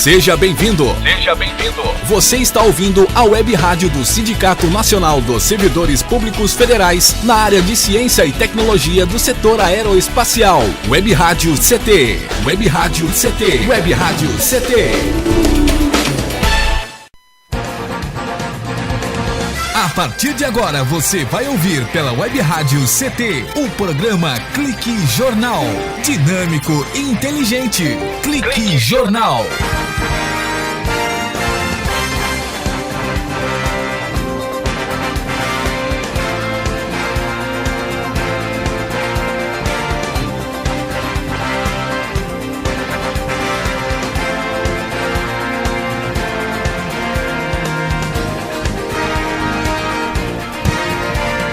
Seja bem-vindo. Seja bem-vindo. Você está ouvindo a Web Rádio do Sindicato Nacional dos Servidores Públicos Federais na área de Ciência e Tecnologia do setor aeroespacial. Web Rádio CT. Web Rádio CT. Web Rádio CT. A partir de agora você vai ouvir pela Web Rádio CT o programa Clique Jornal. Dinâmico e inteligente. Clique Jornal.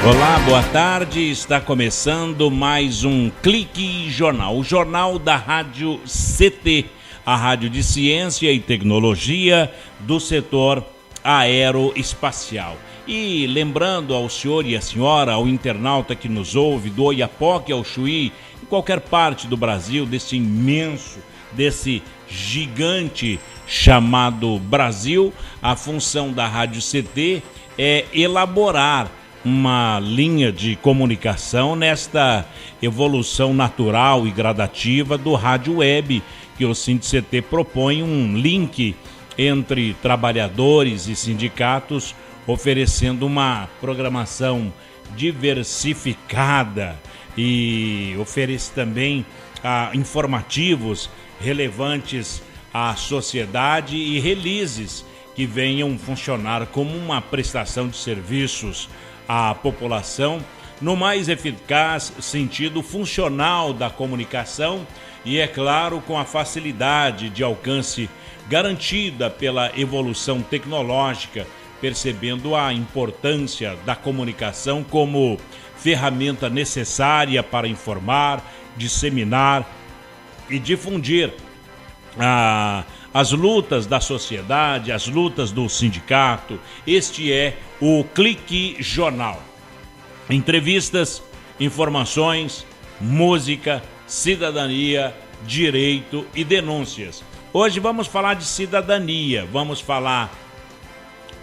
Olá, boa tarde. Está começando mais um Clique Jornal, o jornal da Rádio CT, a Rádio de Ciência e Tecnologia do setor aeroespacial. E lembrando ao senhor e à senhora, ao internauta que nos ouve, do Oiapoque ao Chuí, em qualquer parte do Brasil, desse imenso, desse gigante chamado Brasil, a função da Rádio CT é elaborar uma linha de comunicação nesta evolução natural e gradativa do rádio web, que o SINDICT propõe um link entre trabalhadores e sindicatos, oferecendo uma programação diversificada e oferece também informativos relevantes à sociedade e releases que venham funcionar como uma prestação de serviços à população no mais eficaz sentido funcional da comunicação e, é claro, com a facilidade de alcance garantida pela evolução tecnológica, percebendo a importância da comunicação como ferramenta necessária para informar, disseminar e difundir as lutas da sociedade, as lutas do sindicato. Este é o Clique Jornal. Entrevistas, informações, música, cidadania, direito e denúncias. Hoje vamos falar de cidadania, vamos falar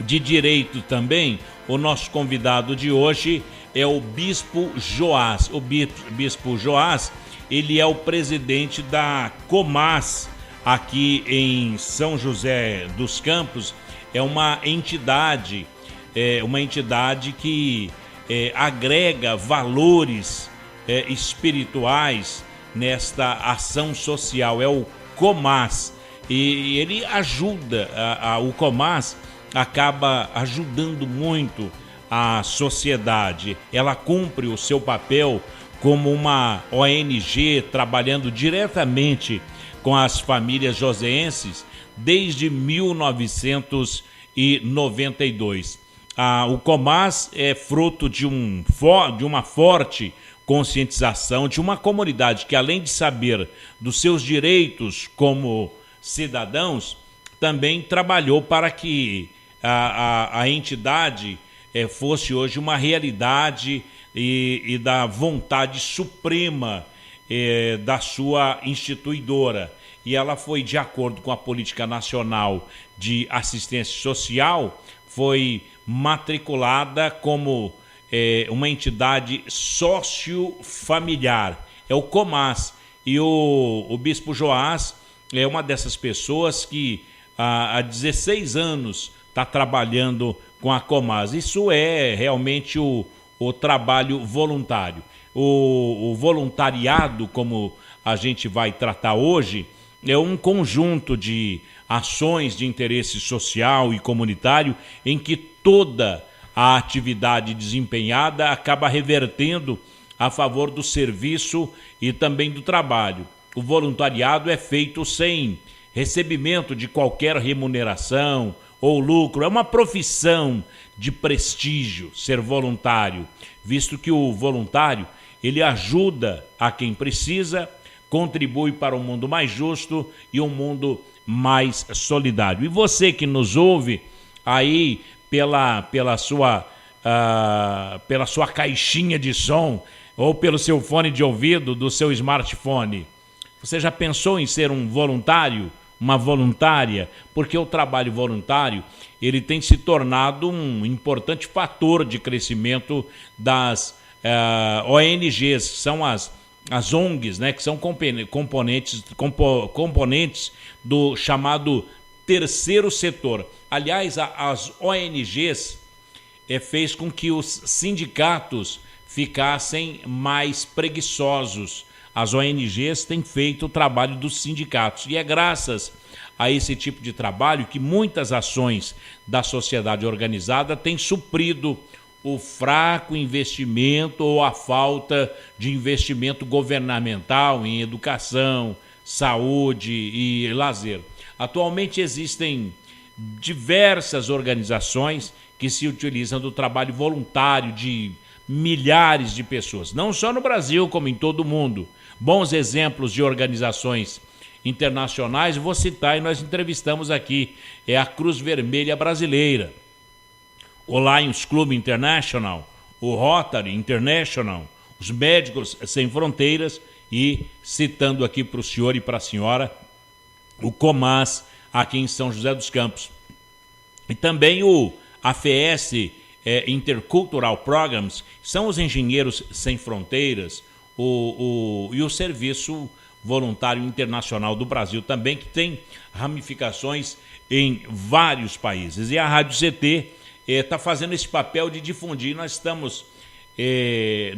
de direito também. O nosso convidado de hoje é o Bispo Joás. O Bispo Joás, ele é o presidente da Comas, aqui em São José dos Campos. É uma entidade que agrega valores espirituais nesta ação social. É o Comas, e ele ajuda, o Comas acaba ajudando muito a sociedade. Ela cumpre o seu papel como uma ONG, trabalhando diretamente com as famílias joseenses desde 1992. O Comas é fruto de uma forte conscientização de uma comunidade que, além de saber dos seus direitos como cidadãos, também trabalhou para que a entidade fosse hoje uma realidade e da vontade suprema da sua instituidora. E ela foi, de acordo com a Política Nacional de Assistência Social, foi matriculada como uma entidade sociofamiliar. É o Comas. E o Bispo Joás é uma dessas pessoas que há 16 anos está trabalhando com a Comas. Isso é realmente o trabalho voluntário. O voluntariado, como a gente vai tratar hoje, é um conjunto de ações de interesse social e comunitário em que toda a atividade desempenhada acaba revertendo a favor do serviço e também do trabalho. O voluntariado é feito sem recebimento de qualquer remuneração ou lucro. É uma profissão de prestígio ser voluntário, visto que o voluntário ele ajuda a quem precisa, contribui para um mundo mais justo e um mundo mais solidário. E você que nos ouve aí pela sua caixinha de som ou pelo seu fone de ouvido do seu smartphone, você já pensou em ser um voluntário uma voluntária, porque o trabalho voluntário ele tem se tornado um importante fator de crescimento das ONGs, são as ONGs, né, que são componentes do chamado terceiro setor. Aliás, as ONGs fez com que os sindicatos ficassem mais preguiçosos. As ONGs têm feito o trabalho dos sindicatos e é graças a esse tipo de trabalho que muitas ações da sociedade organizada têm suprido o fraco investimento ou a falta de investimento governamental em educação, saúde e lazer. Atualmente existem diversas organizações que se utilizam do trabalho voluntário de milhares de pessoas, não só no Brasil, como em todo o mundo. Bons exemplos de organizações internacionais, vou citar e nós entrevistamos aqui, é a Cruz Vermelha Brasileira, o Lions Club International, o Rotary International, os Médicos Sem Fronteiras e, citando aqui para o senhor e para a senhora, o COMAS aqui em São José dos Campos. E também o AFS Intercultural Programs, são os Engenheiros Sem Fronteiras, e o Serviço Voluntário Internacional do Brasil também, que tem ramificações em vários países. E a Rádio CT está fazendo esse papel de difundir. Nós estamos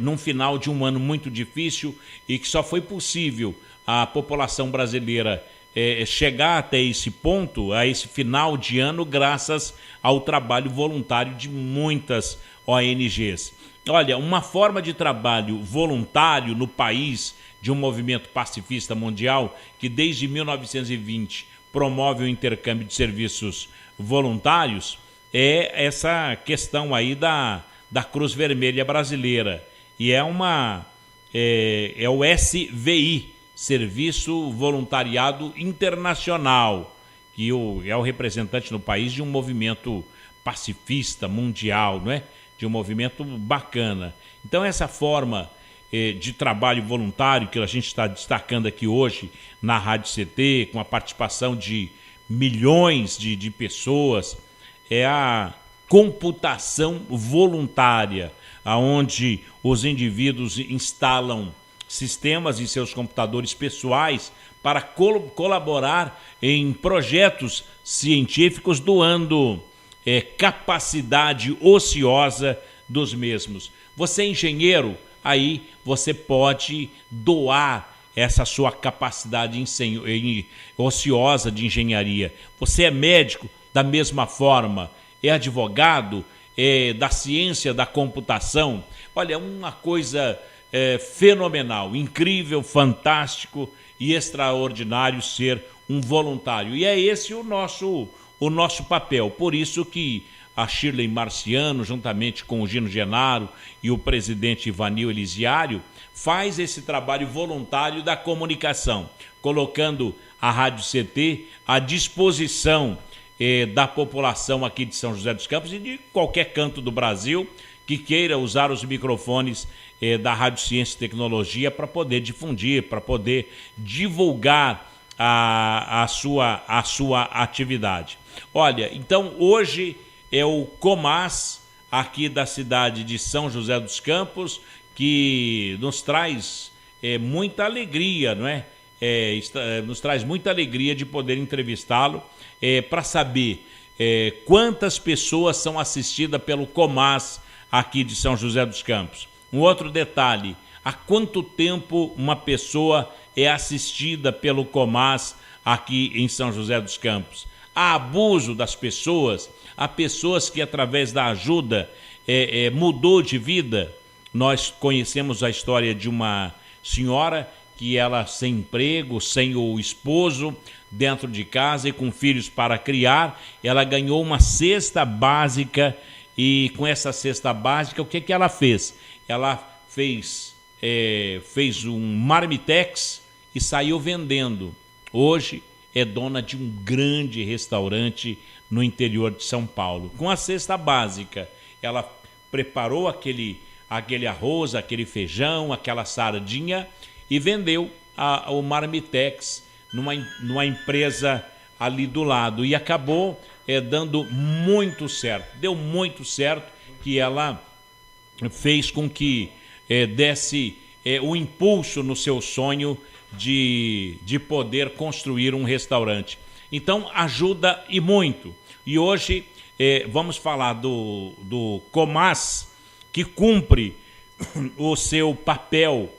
num final de um ano muito difícil e que só foi possível a população brasileira chegar até esse ponto, a esse final de ano, graças ao trabalho voluntário de muitas ONGs. Olha, uma forma de trabalho voluntário no país de um movimento pacifista mundial que desde 1920 promove o intercâmbio de serviços voluntários é essa questão aí da Cruz Vermelha Brasileira. E é o SVI, Serviço Voluntariado Internacional, que é o representante no país de um movimento pacifista mundial, não é? De um movimento bacana. Então essa forma de trabalho voluntário que a gente está destacando aqui hoje na Rádio CT, com a participação de milhões de pessoas, é a computação voluntária, onde os indivíduos instalam sistemas em seus computadores pessoais para colaborar em projetos científicos, doando capacidade ociosa dos mesmos. Você é engenheiro, aí você pode doar essa sua capacidade ociosa de engenharia. Você é médico, da mesma forma, é advogado, é da ciência da computação. Olha, uma coisa fenomenal, incrível, fantástico e extraordinário ser um voluntário. E é esse o nosso papel. Por isso que a Shirley Marciano, juntamente com o Gino Genaro e o presidente Ivanil Elisiário, faz esse trabalho voluntário da comunicação, colocando a Rádio CT à disposição da população aqui de São José dos Campos e de qualquer canto do Brasil que queira usar os microfones da Rádio Ciência e Tecnologia para poder difundir, para poder divulgar a sua atividade. Olha, então hoje é o COMAS aqui da cidade de São José dos Campos que nos traz muita alegria, não é? Nos traz muita alegria de poder entrevistá-lo para saber quantas pessoas são assistidas pelo COMAS aqui de São José dos Campos. Um outro detalhe, há quanto tempo uma pessoa é assistida pelo COMAS aqui em São José dos Campos? Há abuso das pessoas, há pessoas que através da ajuda mudou de vida. Nós conhecemos a história de uma senhora que ela sem emprego, sem o esposo, dentro de casa e com filhos para criar, ela ganhou uma cesta básica e com essa cesta básica, o que ela fez? Ela fez um marmitex e saiu vendendo. Hoje é dona de um grande restaurante no interior de São Paulo. Com a cesta básica, ela preparou aquele arroz, aquele feijão, aquela sardinha e vendeu o marmitex numa empresa ali do lado. E acabou dando muito certo. Deu muito certo, que ela fez com que desse o impulso no seu sonho de poder construir um restaurante. Então ajuda e muito. E hoje vamos falar do Comas, que cumpre o seu papel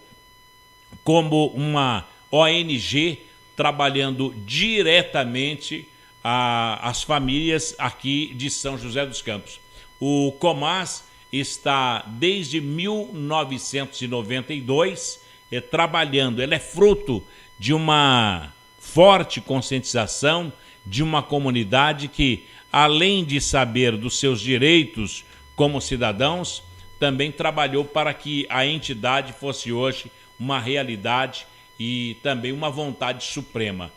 como uma ONG trabalhando diretamente as famílias aqui de São José dos Campos. O Comas está desde 1992 trabalhando. Ele é fruto de uma forte conscientização de uma comunidade que, além de saber dos seus direitos como cidadãos, também trabalhou para que a entidade fosse hoje uma realidade e também uma vontade suprema.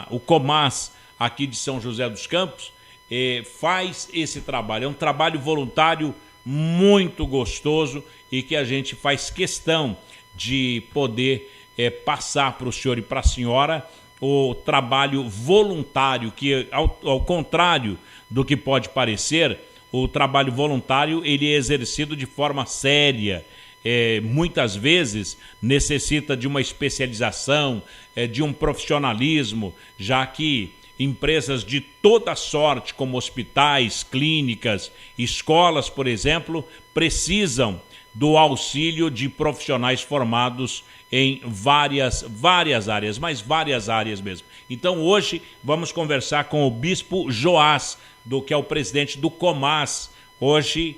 O Comas aqui de São José dos Campos faz esse trabalho. É um trabalho voluntário muito gostoso e que a gente faz questão de poder passar para o senhor e para a senhora o trabalho voluntário, que ao contrário do que pode parecer, o trabalho voluntário ele é exercido de forma séria. Muitas vezes necessita de uma especialização, de um profissionalismo, já que empresas de toda sorte, como hospitais, clínicas, escolas, por exemplo, precisam do auxílio de profissionais formados em várias áreas, mas várias áreas mesmo. Então hoje vamos conversar com o Bispo Joás, que é o presidente do Comas. Hoje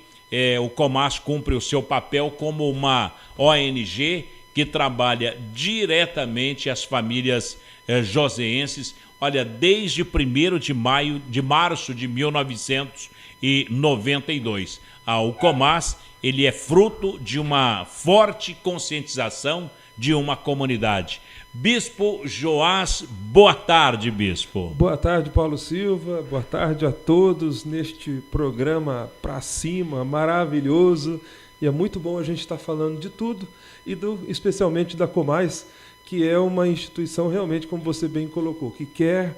o Comas cumpre o seu papel como uma ONG que trabalha diretamente as famílias joseenses. Olha, desde 1º de março de 1992. O Comas ele é fruto de uma forte conscientização de uma comunidade. Bispo Joás, boa tarde, Bispo. Boa tarde, Paulo Silva. Boa tarde a todos neste programa Pra Cima, maravilhoso. E é muito bom a gente estar falando de tudo e especialmente da Comas, que é uma instituição realmente, como você bem colocou, que quer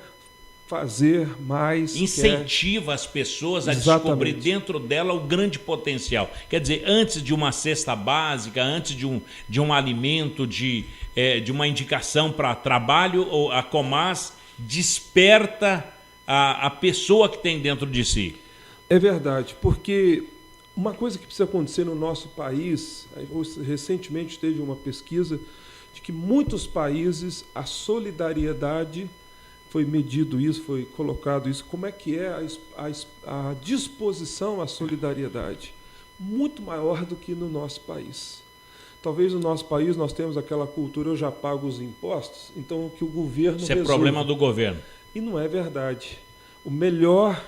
fazer mais. Incentiva as pessoas a descobrir dentro dela o grande potencial. Quer dizer, antes de uma cesta básica, antes de um alimento, de uma indicação para trabalho, a Comas desperta a pessoa que tem dentro de si. É verdade, porque uma coisa que precisa acontecer no nosso país, recentemente teve uma pesquisa de que muitos países a solidariedade foi medido isso, foi colocado isso, como é que é a disposição à solidariedade, muito maior do que no nosso país. Talvez no nosso país nós temos aquela cultura, eu já pago os impostos, então que o governo Isso resolve. É problema do governo. E não é verdade. O melhor,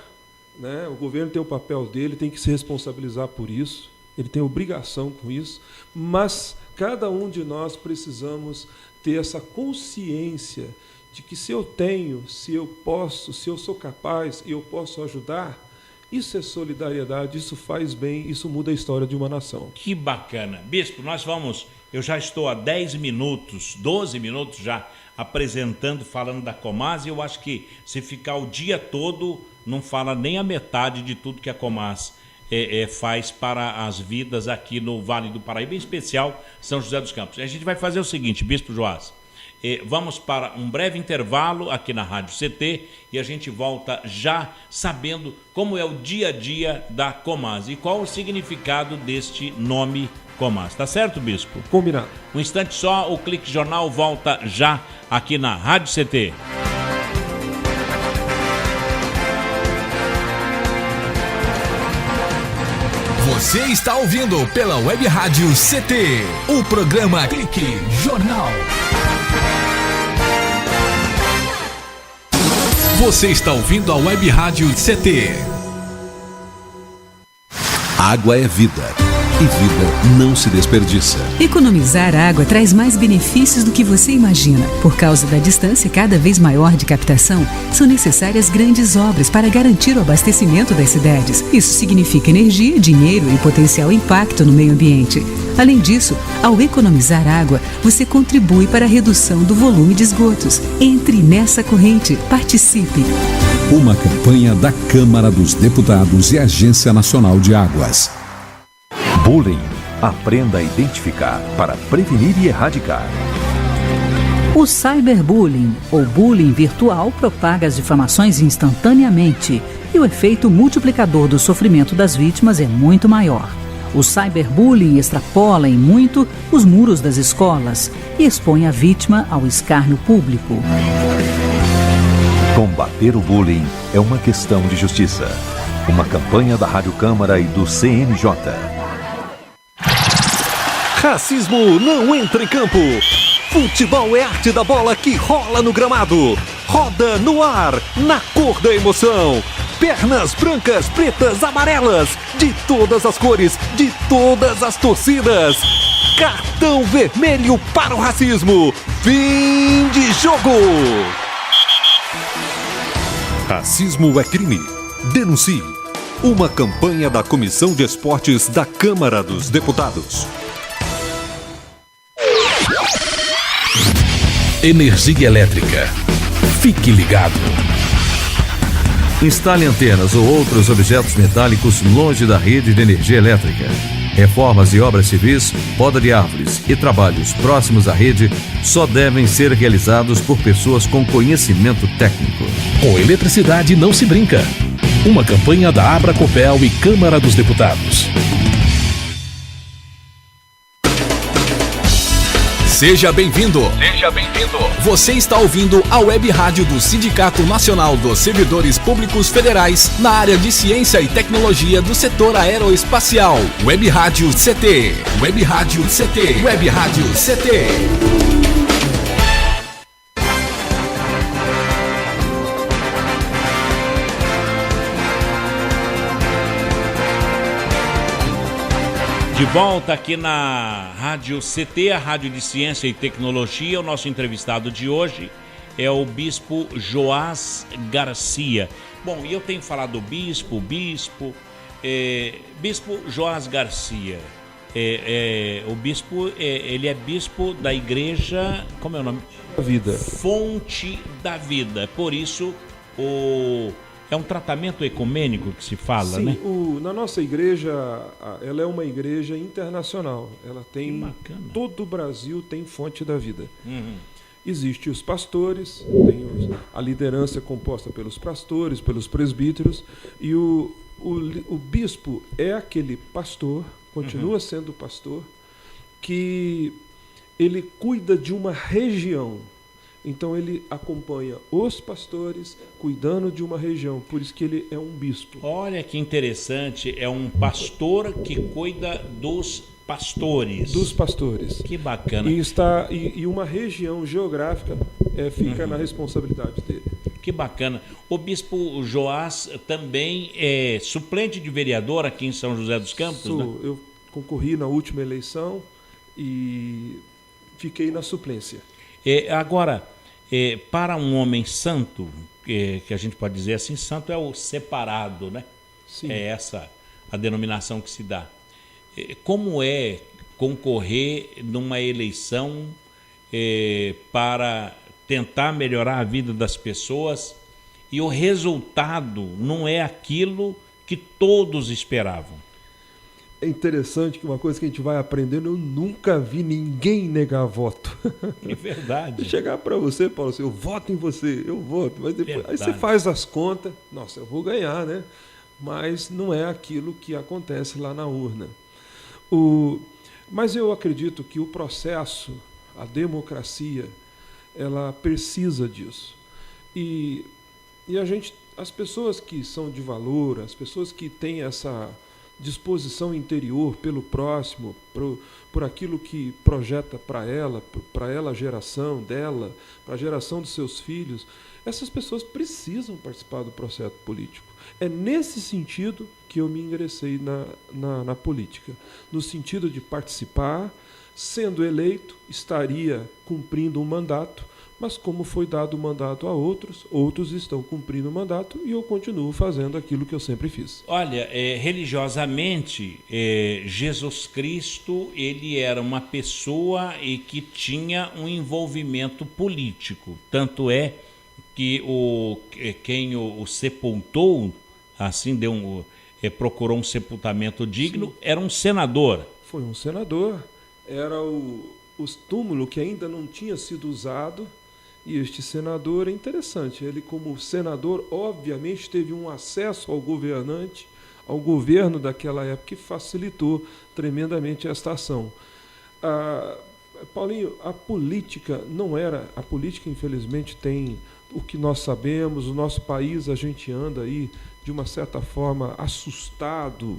né, o governo tem o papel dele, tem que se responsabilizar por isso, ele tem obrigação com isso, mas cada um de nós precisamos ter essa consciência de que se eu tenho, se eu posso, se eu sou capaz e eu posso ajudar, isso é solidariedade, isso faz bem, isso muda a história de uma nação. Que bacana. Bispo, eu já estou há 10 minutos, 12 minutos já apresentando, falando da Comas, e eu acho que se ficar o dia todo, não fala nem a metade de tudo que a Comas faz para as vidas aqui no Vale do Paraíba, em especial São José dos Campos. A gente vai fazer o seguinte, Bispo Joás, vamos para um breve intervalo aqui na Rádio CT e a gente volta já sabendo como é o dia a dia da Comas e qual o significado deste nome Comas. Tá certo, Bispo? Combinado. Um instante só, o Clique Jornal volta já aqui na Rádio CT. Você está ouvindo pela Web Rádio CT, o programa Clique Jornal. Você está ouvindo a Web Rádio CT. Água é vida. E vida não se desperdiça. Economizar água traz mais benefícios do que você imagina. Por causa da distância cada vez maior de captação, são necessárias grandes obras para garantir o abastecimento das cidades. Isso significa energia, dinheiro e potencial impacto no meio ambiente. Além disso, ao economizar água, você contribui para a redução do volume de esgotos. Entre nessa corrente, participe. Uma campanha da Câmara dos Deputados e Agência Nacional de Águas. Bullying. Aprenda a identificar para prevenir e erradicar. O cyberbullying, ou bullying virtual, propaga as difamações instantaneamente e o efeito multiplicador do sofrimento das vítimas é muito maior. O cyberbullying extrapola em muito os muros das escolas e expõe a vítima ao escárnio público. Combater o bullying é uma questão de justiça. Uma campanha da Rádio Câmara e do CNJ. Racismo não entra em campo. Futebol é arte da bola que rola no gramado. Roda no ar, na cor da emoção. Pernas brancas, pretas, amarelas, de todas as cores, de todas as torcidas. Cartão vermelho para o racismo. Fim de jogo. Racismo é crime. Denuncie. Uma campanha da Comissão de Esportes da Câmara dos Deputados. Energia elétrica. Fique ligado. Instale antenas ou outros objetos metálicos longe da rede de energia elétrica. Reformas e obras civis, poda de árvores e trabalhos próximos à rede só devem ser realizados por pessoas com conhecimento técnico. Com eletricidade não se brinca. Uma campanha da Abracopel e Câmara dos Deputados. Seja bem-vindo. Seja bem-vindo. Você está ouvindo a Web Rádio do Sindicato Nacional dos Servidores Públicos Federais na área de Ciência e Tecnologia do setor aeroespacial. Web Rádio CT. Web Rádio CT. Web Rádio CT. De volta aqui na Rádio CT, a Rádio de Ciência e Tecnologia. O nosso entrevistado de hoje é o Bispo Joás Garcia. Bom, e eu tenho falado do Bispo Joás Garcia. O Bispo, ele é Bispo da Igreja, como é o nome? Vida. Fonte da Vida. Por isso, é um tratamento ecumênico que se fala, né? Na nossa igreja, ela é uma igreja internacional. Ela tem, todo o Brasil tem Fonte da Vida. Uhum. Existem os pastores, tem a liderança composta pelos pastores, pelos presbíteros, e o bispo é aquele pastor, continua sendo pastor, que ele cuida de uma região. Então ele acompanha os pastores cuidando de uma região, por isso que ele é um bispo. Olha que interessante, é um pastor que cuida dos pastores. Dos pastores. Que bacana. E uma região geográfica fica na responsabilidade dele. Que bacana. O bispo Joás também é suplente de vereador aqui em São José dos Campos, né? Eu concorri na última eleição e fiquei na suplência. Agora, para um homem santo, que a gente pode dizer assim, santo é o separado, né? Sim. É essa a denominação que se dá. Como é concorrer numa eleição para tentar melhorar a vida das pessoas e o resultado não é aquilo que todos esperavam? É interessante que uma coisa que a gente vai aprendendo, eu nunca vi ninguém negar voto. É verdade. Chegar para você, Paulo, assim, eu voto em você, eu voto, mas depois aí você faz as contas, nossa, eu vou ganhar, né? Mas não é aquilo que acontece lá na urna. Mas eu acredito que o processo, a democracia, ela precisa disso. E as pessoas que são de valor, as pessoas que têm disposição interior pelo próximo, por aquilo que projeta para ela a geração dela, para a geração dos seus filhos, essas pessoas precisam participar do processo político. É nesse sentido que eu me ingressei na política, no sentido de participar, sendo eleito, estaria cumprindo um mandato, mas como foi dado o mandato a outros estão cumprindo o mandato e eu continuo fazendo aquilo que eu sempre fiz. Olha, religiosamente, Jesus Cristo, ele era uma pessoa e que tinha um envolvimento político. Tanto é que quem o sepultou, assim, procurou um sepultamento digno, sim, era um senador. Foi um senador, era o túmulo que ainda não tinha sido usado. E este senador é interessante, ele como senador, obviamente, teve um acesso ao governante, ao governo daquela época, que facilitou tremendamente esta ação. Paulinho, a política não era... A política, infelizmente, tem o que nós sabemos, o nosso país, a gente anda aí, de uma certa forma, assustado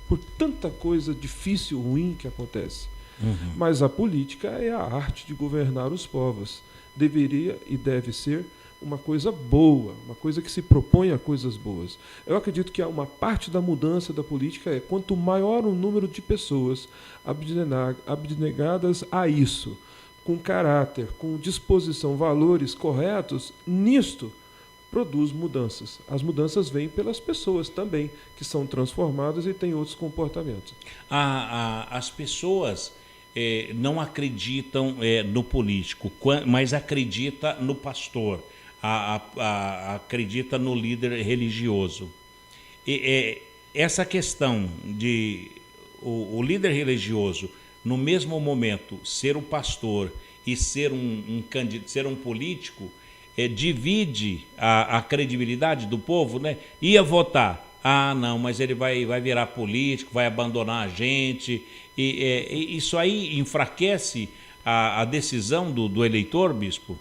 por tanta coisa difícil, ruim que acontece. Uhum. Mas a política é a arte de governar os povos. Deveria e deve ser uma coisa boa, uma coisa que se propõe a coisas boas. Eu acredito que uma parte da mudança da política é quanto maior o número de pessoas abnegadas a isso, com caráter, com disposição, valores corretos, nisto produz mudanças. As mudanças vêm pelas pessoas também, que são transformadas e têm outros comportamentos. As pessoas... não acreditam no político, mas acredita no pastor, acredita no líder religioso. Essa questão de o líder religioso, no mesmo momento, ser o pastor e ser um político, divide a credibilidade do povo, né? Ia votar. Não, mas ele vai virar político, vai abandonar a gente. Isso aí enfraquece a decisão do eleitor, bispo?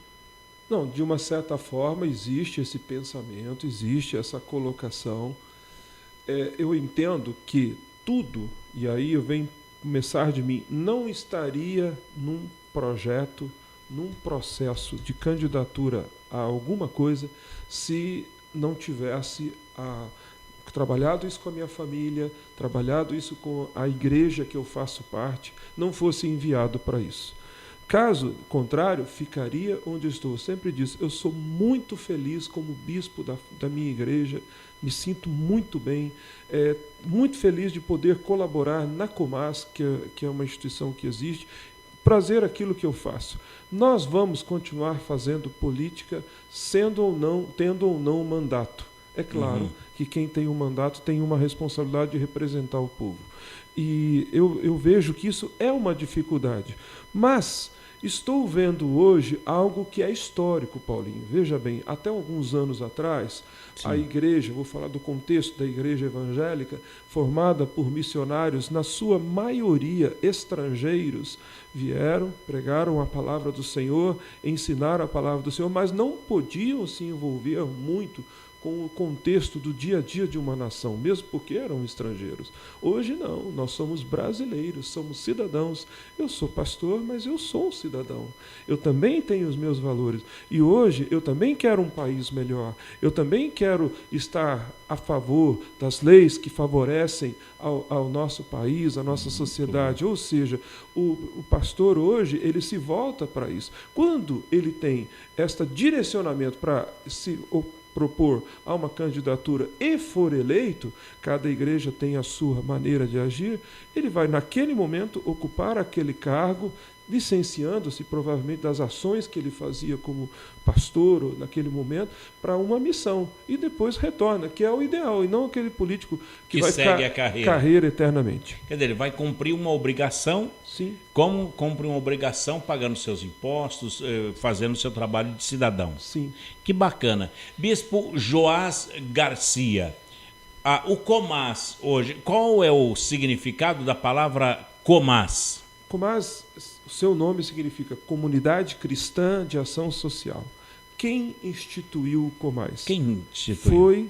Não, de uma certa forma existe esse pensamento, existe essa colocação. Eu entendo que tudo, e aí vem começar de mim, não estaria num projeto, num processo de candidatura a alguma coisa se não tivesse trabalhado isso com a minha família, trabalhado isso com a igreja que eu faço parte, não fosse enviado para isso. Caso contrário, ficaria onde eu estou. Eu sempre disse, eu sou muito feliz como bispo da minha igreja, me sinto muito bem, muito feliz de poder colaborar na Comas, que é uma instituição que existe, prazer aquilo que eu faço. Nós vamos continuar fazendo política, tendo ou não mandato. É claro que quem tem um mandato tem uma responsabilidade de representar o povo. E eu vejo que isso é uma dificuldade. Mas estou vendo hoje algo que é histórico, Paulinho. Veja bem, até alguns anos atrás, sim, a igreja, vou falar do contexto da igreja evangélica, formada por missionários, na sua maioria estrangeiros, vieram, pregaram a palavra do Senhor, ensinaram a palavra do Senhor, mas não podiam se envolver muito com o contexto do dia a dia de uma nação, mesmo porque eram estrangeiros. Hoje não, nós somos brasileiros, somos cidadãos. Eu sou pastor, mas eu sou um cidadão. Eu também tenho os meus valores. E hoje eu também quero um país melhor. Eu também quero estar a favor das leis que favorecem ao nosso país, à nossa sociedade. Ou seja, o pastor hoje, ele se volta para isso. Quando ele tem este direcionamento para se propor a uma candidatura e for eleito, cada igreja tem a sua maneira de agir, ele vai, naquele momento, ocupar aquele cargo, licenciando-se provavelmente das ações que ele fazia como pastor ou naquele momento para uma missão e depois retorna, que é o ideal, e não aquele político que vai segue a carreira eternamente. Quer dizer, ele vai cumprir uma obrigação, sim, como cumpre uma obrigação, pagando seus impostos, fazendo seu trabalho de cidadão. Sim. Que bacana. Bispo Joás Garcia, o Comas hoje, qual é o significado da palavra Comas? Comas, o seu nome significa Comunidade Cristã de Ação Social. Quem instituiu o Comas? Quem instituiu? Foi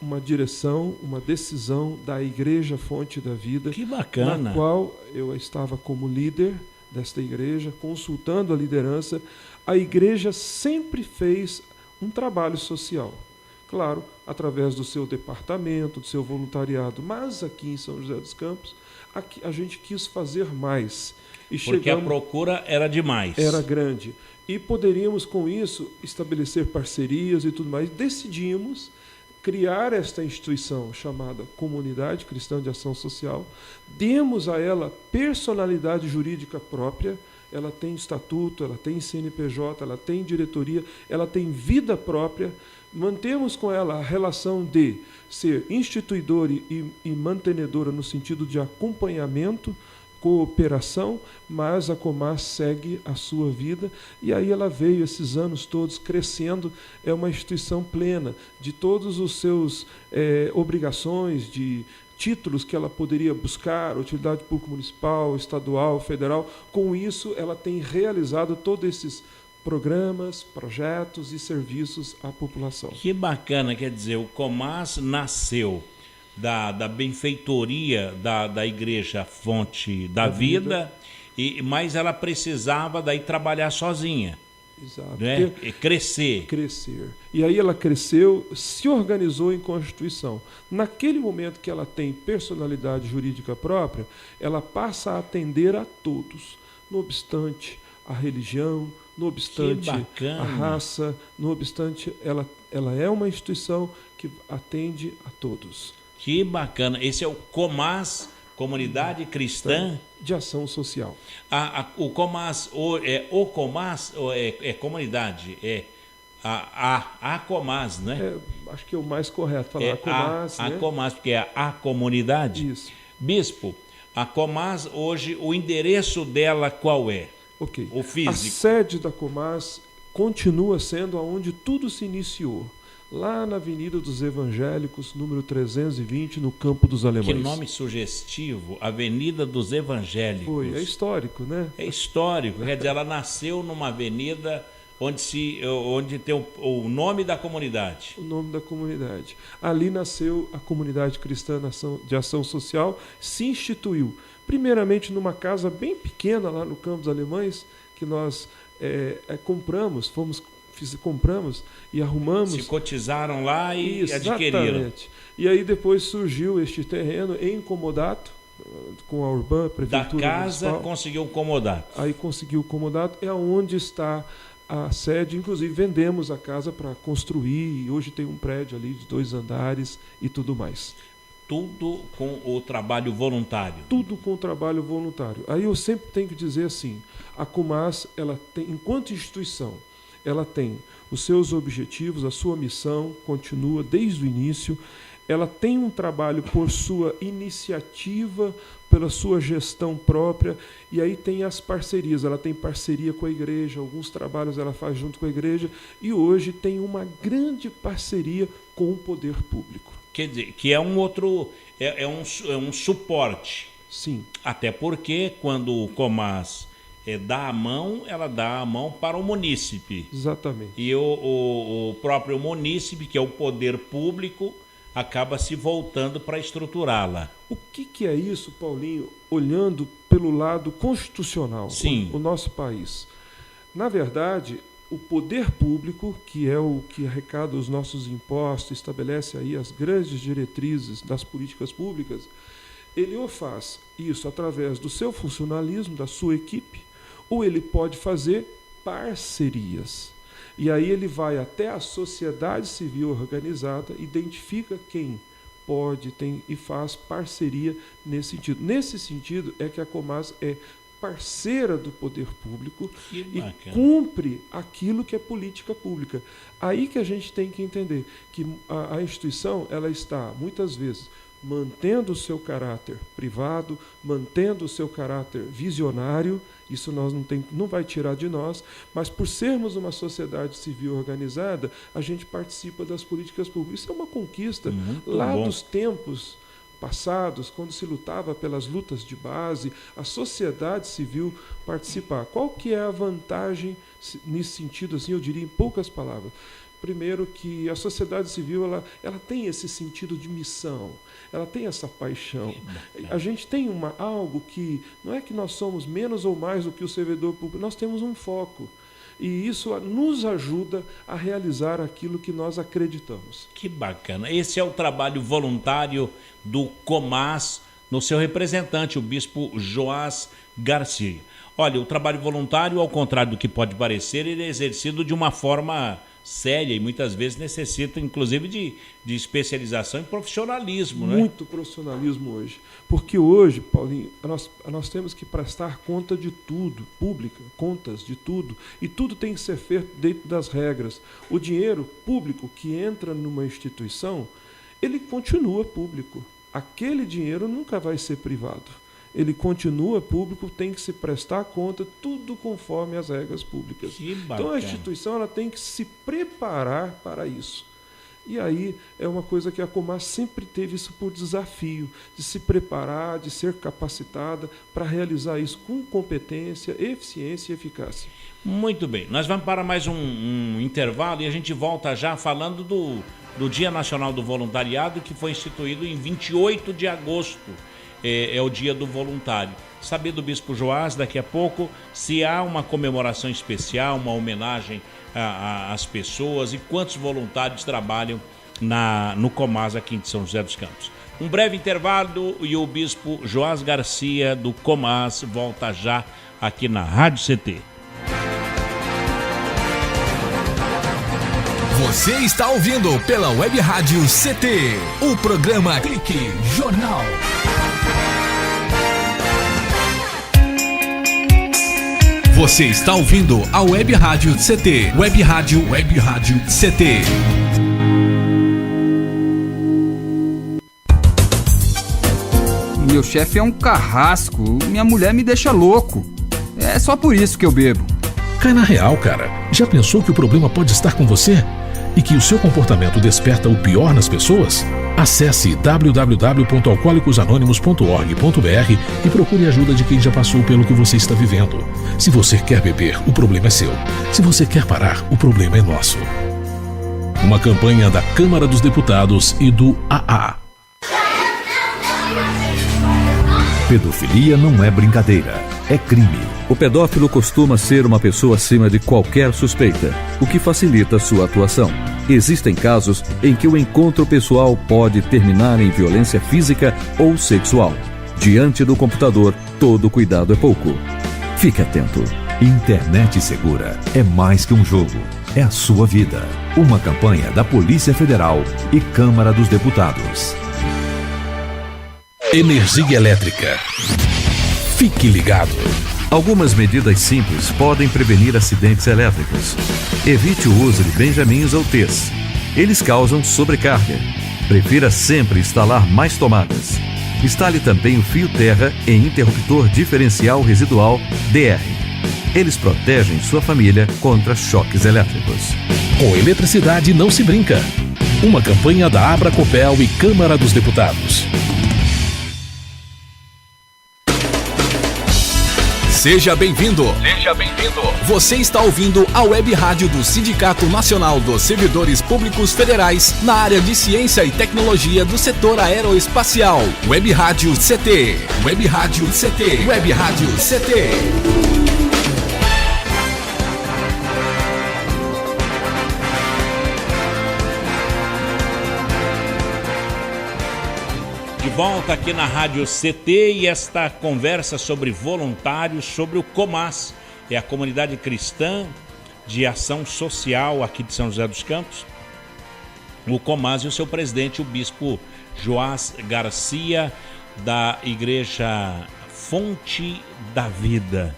uma direção, uma decisão da Igreja Fonte da Vida. Que bacana! Na qual eu estava como líder desta igreja, consultando a liderança. A igreja sempre fez um trabalho social. Claro, através do seu departamento, do seu voluntariado, mas aqui em São José dos Campos, aqui a gente quis fazer mais. E porque a procura era demais. Era grande. E poderíamos, com isso, estabelecer parcerias e tudo mais. Decidimos criar esta instituição chamada Comunidade Cristã de Ação Social. Demos a ela personalidade jurídica própria. Ela tem estatuto, ela tem CNPJ, ela tem diretoria, ela tem vida própria. Mantemos com ela a relação de ser instituidora e mantenedora no sentido de acompanhamento, cooperação, mas a Comas segue a sua vida, e aí ela veio esses anos todos crescendo. É uma instituição plena de todos os seus obrigações, de títulos que ela poderia buscar, utilidade pública municipal, estadual, federal. Com isso, ela tem realizado todos esses programas, projetos e serviços à população. Que bacana, quer dizer, o Comas nasceu da benfeitoria da Igreja Fonte da Vida, mas ela precisava daí trabalhar sozinha. Exato. Né? Crescer. E aí ela cresceu, se organizou em constituição. Naquele momento que ela tem personalidade jurídica própria, ela passa a atender a todos, não obstante a religião, não obstante a raça, não obstante, ela é uma instituição que atende a todos. Que bacana. Esse é o Comas, Comunidade Cristã de Ação Social. O Comas, o Comas é comunidade, a Comas, né? Acho que é o mais correto falar a Comas. A Comas, porque é a comunidade. Isso. Bispo, a Comas hoje, o endereço dela qual é? Ok. O físico. A sede da Comas continua sendo onde tudo se iniciou. Lá na Avenida dos Evangélicos, número 320, no Campo dos Alemães. Que nome sugestivo, Avenida dos Evangélicos. É histórico, né? É histórico, quer dizer, ela nasceu numa avenida onde tem o nome da comunidade. O nome da comunidade. Ali nasceu a Comunidade Cristã de Ação Social, se instituiu, primeiramente numa casa bem pequena lá no Campo dos Alemães, que nós compramos e arrumamos. Se cotizaram lá e adquiriram. Exatamente. E aí depois surgiu este terreno em comodato, com a Urbana, Prefeitura da casa Municipal. Conseguiu o comodato. Aí conseguiu o comodato, é onde está a sede. Inclusive vendemos a casa para construir, e hoje tem um prédio ali de 2 andares e tudo mais. Tudo com o trabalho voluntário. Tudo com o trabalho voluntário. Aí eu sempre tenho que dizer assim, a Comas, ela tem, enquanto instituição, ela tem os seus objetivos, a sua missão continua desde o início. Ela tem um trabalho por sua iniciativa, pela sua gestão própria, e aí tem as parcerias. Ela tem parceria com a igreja, alguns trabalhos ela faz junto com a igreja, e hoje tem uma grande parceria com o poder público. Quer dizer, que é um outro, é um suporte. Sim. Até porque quando o Comas dá a mão, ela dá a mão para o munícipe. Exatamente. E o próprio munícipe, que é o poder público, acaba se voltando para estruturá-la. O que é isso, Paulinho, olhando pelo lado constitucional, o nosso país? Na verdade, o poder público, que é o que arrecada os nossos impostos, estabelece aí as grandes diretrizes das políticas públicas, ele ou faz isso através do seu funcionalismo, da sua equipe, ou ele pode fazer parcerias. E aí ele vai até a sociedade civil organizada, identifica quem pode, tem e faz parceria nesse sentido. Nesse sentido é que a Comas é parceira do poder público e cumpre aquilo que é política pública. Aí que a gente tem que entender que a instituição, ela está, muitas vezes, mantendo o seu caráter privado, mantendo o seu caráter visionário. Isso não vai tirar de nós, mas por sermos uma sociedade civil organizada, a gente participa das políticas públicas. Isso é uma conquista dos tempos passados, quando se lutava pelas lutas de base, a sociedade civil participar. Qual que é a vantagem nesse sentido, assim, eu diria em poucas palavras? primeiro, que a sociedade civil ela tem esse sentido de missão, ela tem essa paixão. A gente tem algo que não é que nós somos menos ou mais do que o servidor público, nós temos um foco. E isso nos ajuda a realizar aquilo que nós acreditamos. Que bacana. Esse é o trabalho voluntário do Comas, no seu representante, o bispo Joás Garcia. Olha, o trabalho voluntário, ao contrário do que pode parecer, ele é exercido de uma forma séria e muitas vezes necessita, inclusive, de especialização e profissionalismo. Muito, né? Profissionalismo hoje. Porque hoje, Paulinho, nós temos que prestar conta de tudo, contas de tudo, e tudo tem que ser feito dentro das regras. O dinheiro público que entra numa instituição, ele continua público. Aquele dinheiro nunca vai ser privado. Ele continua público, tem que se prestar conta, tudo conforme as regras públicas. Então a instituição ela tem que se preparar para isso. E aí é uma coisa que a Comas sempre teve isso por desafio, de se preparar, de ser capacitada para realizar isso com competência, eficiência e eficácia. Muito bem, nós vamos para mais um intervalo e a gente volta já falando do Dia Nacional do Voluntariado, que foi instituído em 28 de agosto. É o Dia do Voluntário. Saber do Bispo Joás daqui a pouco se há uma comemoração especial, uma homenagem às pessoas e quantos voluntários trabalham no Comas aqui de São José dos Campos. Um breve intervalo e o Bispo Joás Garcia do Comas volta já aqui na Rádio CT. Você está ouvindo pela Web Rádio CT, o programa Clique Jornal. Você está ouvindo a Web Rádio CT. Web Rádio CT. Meu chefe é um carrasco, minha mulher me deixa louco. É só por isso que eu bebo. Cai na real, cara. Já pensou que o problema pode estar com você? E que o seu comportamento desperta o pior nas pessoas? Acesse www.alcoolicosanonimos.org.br e procure ajuda de quem já passou pelo que você está vivendo. Se você quer beber, o problema é seu. Se você quer parar, o problema é nosso. Uma campanha da Câmara dos Deputados e do AA. Pedofilia não é brincadeira, é crime. O pedófilo costuma ser uma pessoa acima de qualquer suspeita, o que facilita sua atuação. Existem casos em que o encontro pessoal pode terminar em violência física ou sexual. Diante do computador, todo cuidado é pouco. Fique atento. Internet segura é mais que um jogo, é a sua vida. Uma campanha da Polícia Federal e Câmara dos Deputados. Energia elétrica. Fique ligado. Algumas medidas simples podem prevenir acidentes elétricos. Evite o uso de benjamins ou T's. Eles causam sobrecarga. Prefira sempre instalar mais tomadas. Instale também o fio terra em interruptor diferencial residual DR. Eles protegem sua família contra choques elétricos. Com eletricidade não se brinca. Uma campanha da Abracopel e Câmara dos Deputados. Seja bem-vindo. Seja bem-vindo. Você está ouvindo a Web Rádio do Sindicato Nacional dos Servidores Públicos Federais na área de Ciência e Tecnologia do setor aeroespacial. Web Rádio CT. Web Rádio CT. Web Rádio CT. De volta aqui na Rádio CT e esta conversa sobre voluntários, sobre o Comas, é a comunidade cristã de ação social aqui de São José dos Campos. O Comas e o seu presidente, o bispo Joás Garcia, da Igreja Fonte da Vida.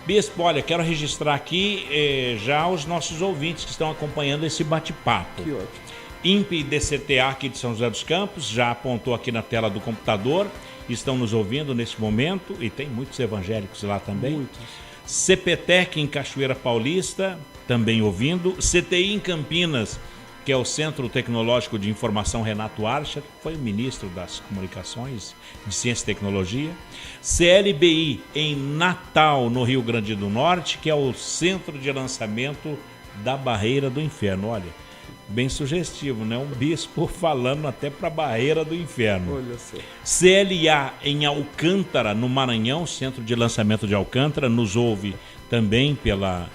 Bispo, olha, quero registrar aqui já os nossos ouvintes que estão acompanhando esse bate-papo. Que ótimo. INPE DCTA aqui de São José dos Campos já apontou aqui na tela do computador, estão nos ouvindo nesse momento e tem muitos evangélicos lá também. Muitos. CPTEC em Cachoeira Paulista, também ouvindo. CTI em Campinas, que é o Centro Tecnológico de Informação Renato Archer, que foi o ministro das Comunicações, de Ciência e Tecnologia. CLBI em Natal, no Rio Grande do Norte, que é o Centro de Lançamento da Barreira do Inferno. Olha, Bem sugestivo, né? Um bispo falando até para a barreira do inferno. Olha só. CLA em Alcântara, no Maranhão, centro de lançamento de Alcântara, nos ouve também pela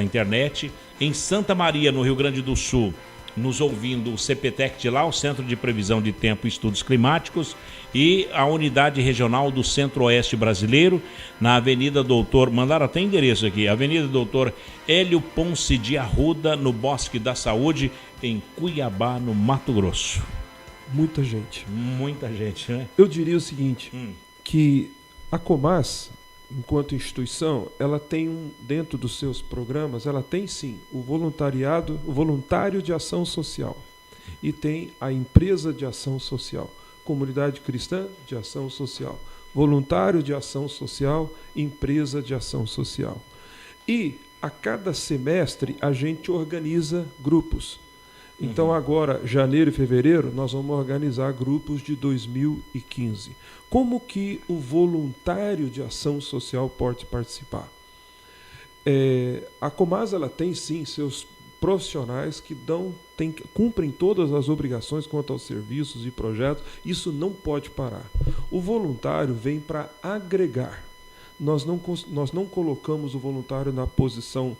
internet. Em Santa Maria, no Rio Grande do Sul, nos ouvindo o CPTEC de lá, o Centro de Previsão de Tempo e Estudos Climáticos, e a Unidade Regional do Centro-Oeste Brasileiro, na Avenida Doutor, mandaram até endereço aqui, Avenida Doutor Hélio Ponce de Arruda, no Bosque da Saúde, em Cuiabá, no Mato Grosso. Muita gente. Muita gente, né? Eu diria o seguinte, que a Comas, enquanto instituição, ela tem dentro dos seus programas, ela tem sim o voluntariado, o voluntário de ação social, e tem a empresa de ação social, comunidade cristã de ação social, voluntário de ação social, empresa de ação social. E a cada semestre a gente organiza grupos. Então agora, janeiro e fevereiro, nós vamos organizar grupos de 2015. Como que o voluntário de ação social pode participar? A Comas, ela tem sim seus profissionais que cumprem todas as obrigações quanto aos serviços e projetos. Isso não pode parar. O voluntário vem para agregar. Nós não colocamos o voluntário na posição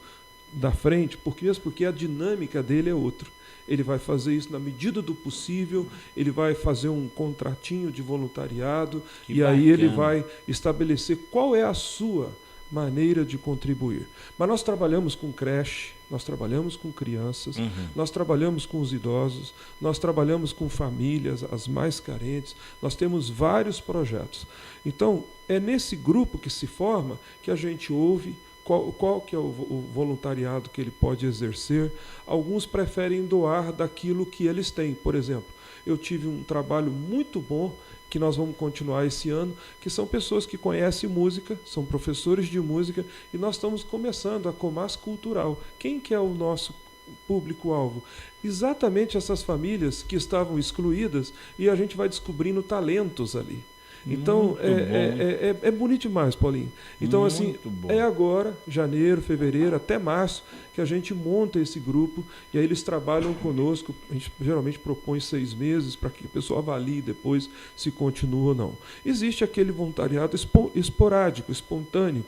da frente, porque a dinâmica dele é outra. Ele vai fazer isso na medida do possível, ele vai fazer um contratinho de voluntariado aí ele vai estabelecer qual é a sua maneira de contribuir. Mas nós trabalhamos com creche, nós trabalhamos com crianças, nós trabalhamos com os idosos, nós trabalhamos com famílias, as mais carentes, nós temos vários projetos. Então, é nesse grupo que se forma que a gente ouve qual que é o voluntariado que ele pode exercer. Alguns preferem doar daquilo que eles têm. Por exemplo, eu tive um trabalho muito bom que nós vamos continuar esse ano, que são pessoas que conhecem música, são professores de música, e nós estamos começando a Comas Cultural. Quem que é o nosso público-alvo? Exatamente essas famílias que estavam excluídas, e a gente vai descobrindo talentos ali. Então, é bonito demais, Paulinho. Então, muito assim, bom. É agora, janeiro, fevereiro, até março, que a gente monta esse grupo, e aí eles trabalham conosco. A gente geralmente propõe 6 meses para que a pessoa avalie depois se continua ou não. Existe aquele voluntariado esporádico, espontâneo,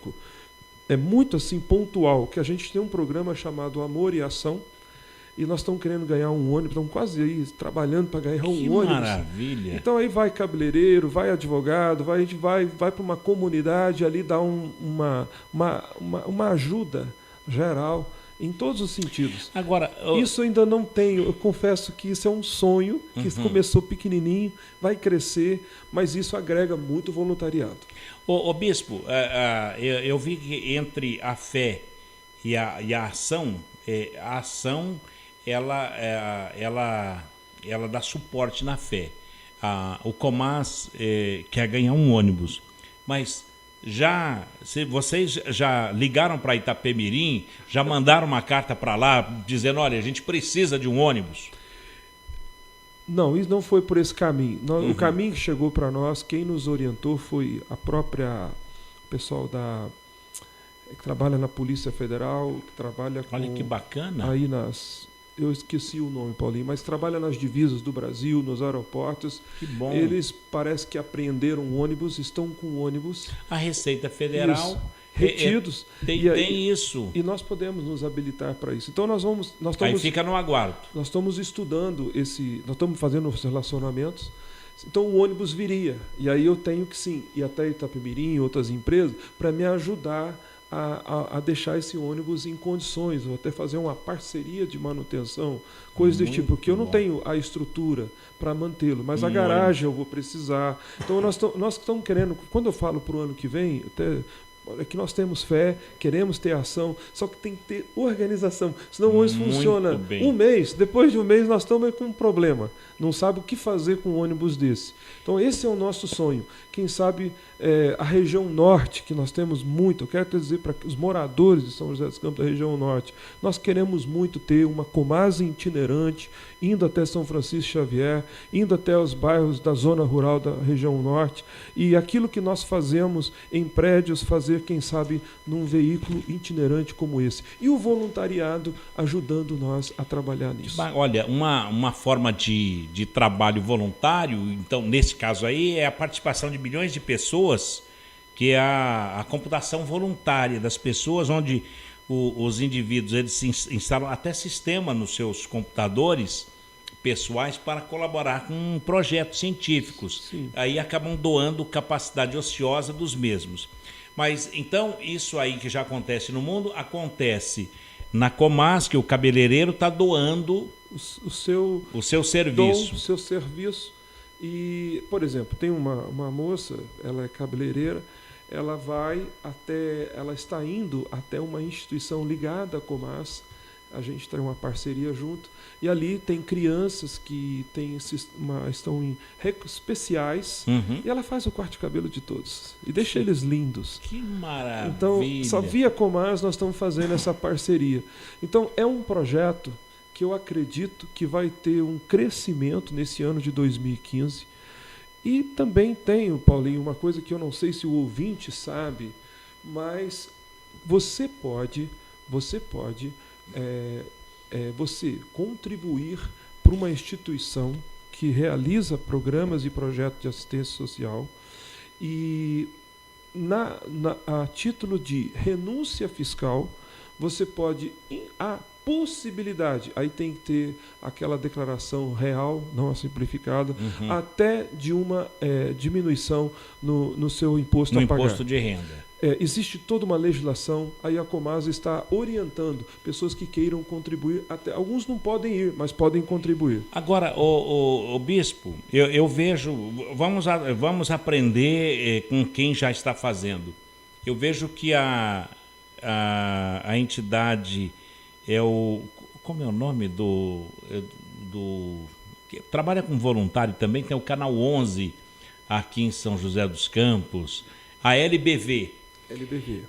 é muito assim pontual, que a gente tem um programa chamado Amor e Ação, e nós estamos querendo ganhar um ônibus, estamos quase aí trabalhando para ganhar um ônibus. Que maravilha! Então aí vai cabeleireiro, vai advogado, a gente vai para uma comunidade ali dar uma ajuda geral em todos os sentidos. Agora, isso ainda não tenho, eu confesso que isso é um sonho, que começou pequenininho, vai crescer, mas isso agrega muito voluntariado. Ô Bispo, eu vi que entre a fé e a ação, a ação ela dá suporte na fé. O Comas quer ganhar um ônibus, mas vocês já ligaram para Itapemirim, já mandaram uma carta para lá dizendo, olha, a gente precisa de um ônibus? Não, isso não foi por esse caminho. O caminho que chegou para nós, quem nos orientou foi o pessoal que trabalha na Polícia Federal, que trabalha com... Olha que bacana. Aí eu esqueci o nome, Paulinho, mas trabalha nas divisas do Brasil, nos aeroportos. Que bom. Eles parece que apreenderam um ônibus, estão com um ônibus. A Receita Federal... Retidos. Tem isso. E nós podemos nos habilitar para isso. Então nós estamos... Aí fica no aguardo. Nós estamos estudando nós estamos fazendo os relacionamentos. Então o ônibus viria. E aí eu tenho que sim, ir até Itapemirim e outras empresas para me ajudar a deixar esse ônibus em condições, ou até fazer uma parceria de manutenção, coisas desse tipo, porque eu não tenho a estrutura para mantê-lo, mas a garagem eu vou precisar. Então nós estamos querendo, quando eu falo para o ano que vem, é que nós temos fé, queremos ter ação, só que tem que ter organização, senão o ônibus funciona um mês, depois de um mês nós estamos com um problema, não sabe o que fazer com um ônibus desse. Então esse é o nosso sonho. Quem sabe a região norte, que nós temos muito, eu quero dizer para os moradores de São José dos Campos da região norte, nós queremos muito ter uma Comas itinerante, indo até São Francisco Xavier, indo até os bairros da zona rural da região norte, e aquilo que nós fazemos em prédios, fazer fazer, quem sabe, num veículo itinerante como esse. E o voluntariado ajudando nós a trabalhar nisso. Olha, uma forma de trabalho voluntário, então, nesse caso aí, é a participação de milhões de pessoas, que é a computação voluntária das pessoas, onde os indivíduos eles instalam até sistema nos seus computadores pessoais para colaborar com projetos científicos. Sim. Aí acabam doando capacidade ociosa dos mesmos. Mas então isso aí que já acontece no mundo, acontece na Comas, que o cabeleireiro está doando o seu serviço. O seu serviço. E, por exemplo, tem uma moça, ela é cabeleireira, ela está indo até uma instituição ligada à Comas. A gente tem uma parceria junto, e ali tem crianças que estão em especiais, e ela faz o corte de cabelo de todos e deixa eles lindos. Que maravilha! Então, só via Comas nós estamos fazendo essa parceria. Então, é um projeto que eu acredito que vai ter um crescimento nesse ano de 2015. E também tem, Paulinho, uma coisa que eu não sei se o ouvinte sabe, mas você pode contribuir para uma instituição que realiza programas e projetos de assistência social e a título de renúncia fiscal você pode a possibilidade, aí tem que ter aquela declaração real, não a simplificada, até de uma diminuição no seu imposto a pagar. No imposto de renda. Existe toda uma legislação, aí a Comas está orientando pessoas que queiram contribuir, até alguns não podem ir, mas podem contribuir. Agora, o bispo, eu vejo, vamos aprender com quem já está fazendo. Eu vejo que a entidade como é o nome do que trabalha com voluntário também, tem o Canal 11 aqui em São José dos Campos, a LBV.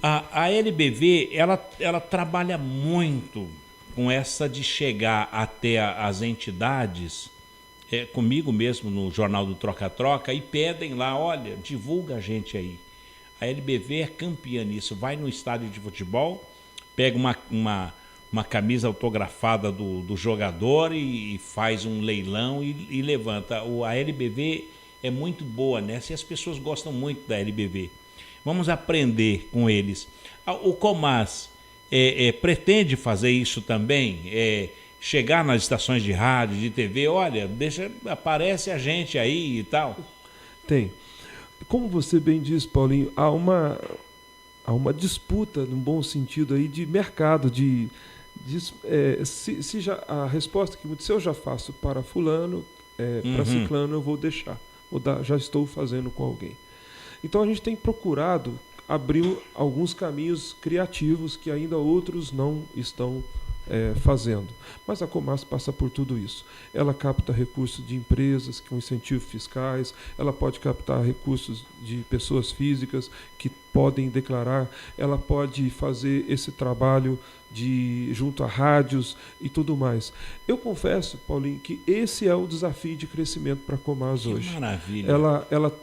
A LBV, ela trabalha muito com essa de chegar até as entidades, comigo mesmo no Jornal do Troca-Troca, e pedem lá, olha, divulga a gente aí. A LBV é campeã nisso, vai no estádio de futebol, pega uma camisa autografada do jogador e faz um leilão e levanta. A LBV é muito boa nessa e as pessoas gostam muito da LBV. Vamos aprender com eles. O Comas pretende fazer isso também? Chegar nas estações de rádio, de TV, olha, aparece a gente aí e tal? Tem. Como você bem diz, Paulinho, há uma disputa, num bom sentido, aí, de mercado, se já, a resposta que se eu já faço para fulano, para ciclano, eu vou deixar. Já estou fazendo com alguém. Então a gente tem procurado abrir alguns caminhos criativos que ainda outros não estão fazendo. Mas a Comas passa por tudo isso. Ela capta recursos de empresas com incentivos fiscais, ela pode captar recursos de pessoas físicas que podem declarar, ela pode fazer esse trabalho junto a rádios e tudo mais. Eu confesso, Paulinho, que esse é o desafio de crescimento para a Comas hoje. Que maravilha!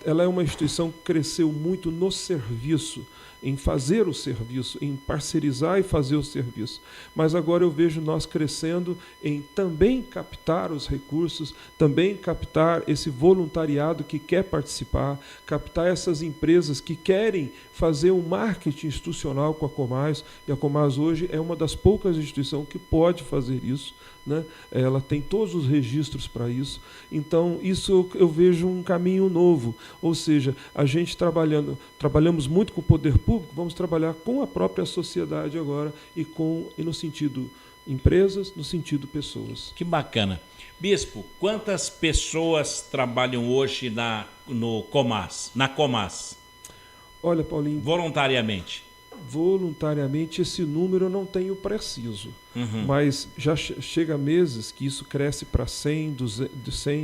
Ela é uma instituição que cresceu muito no serviço, em fazer o serviço, em parcerizar e fazer o serviço. Mas agora eu vejo nós crescendo em também captar os recursos, também captar esse voluntariado que quer participar, captar essas empresas que querem fazer um marketing institucional com a Comas, e a Comas hoje é uma das poucas instituições que pode fazer isso, né? Ela tem todos os registros para isso. Então, isso eu vejo um caminho novo. Ou seja, a gente trabalhamos muito com o poder público, vamos trabalhar com a própria sociedade agora e no sentido empresas, no sentido pessoas. Que bacana. Bispo, quantas pessoas trabalham hoje na Comas? Olha, Paulinho... Voluntariamente, esse número eu não tenho preciso. Mas já chega meses que isso cresce para 100,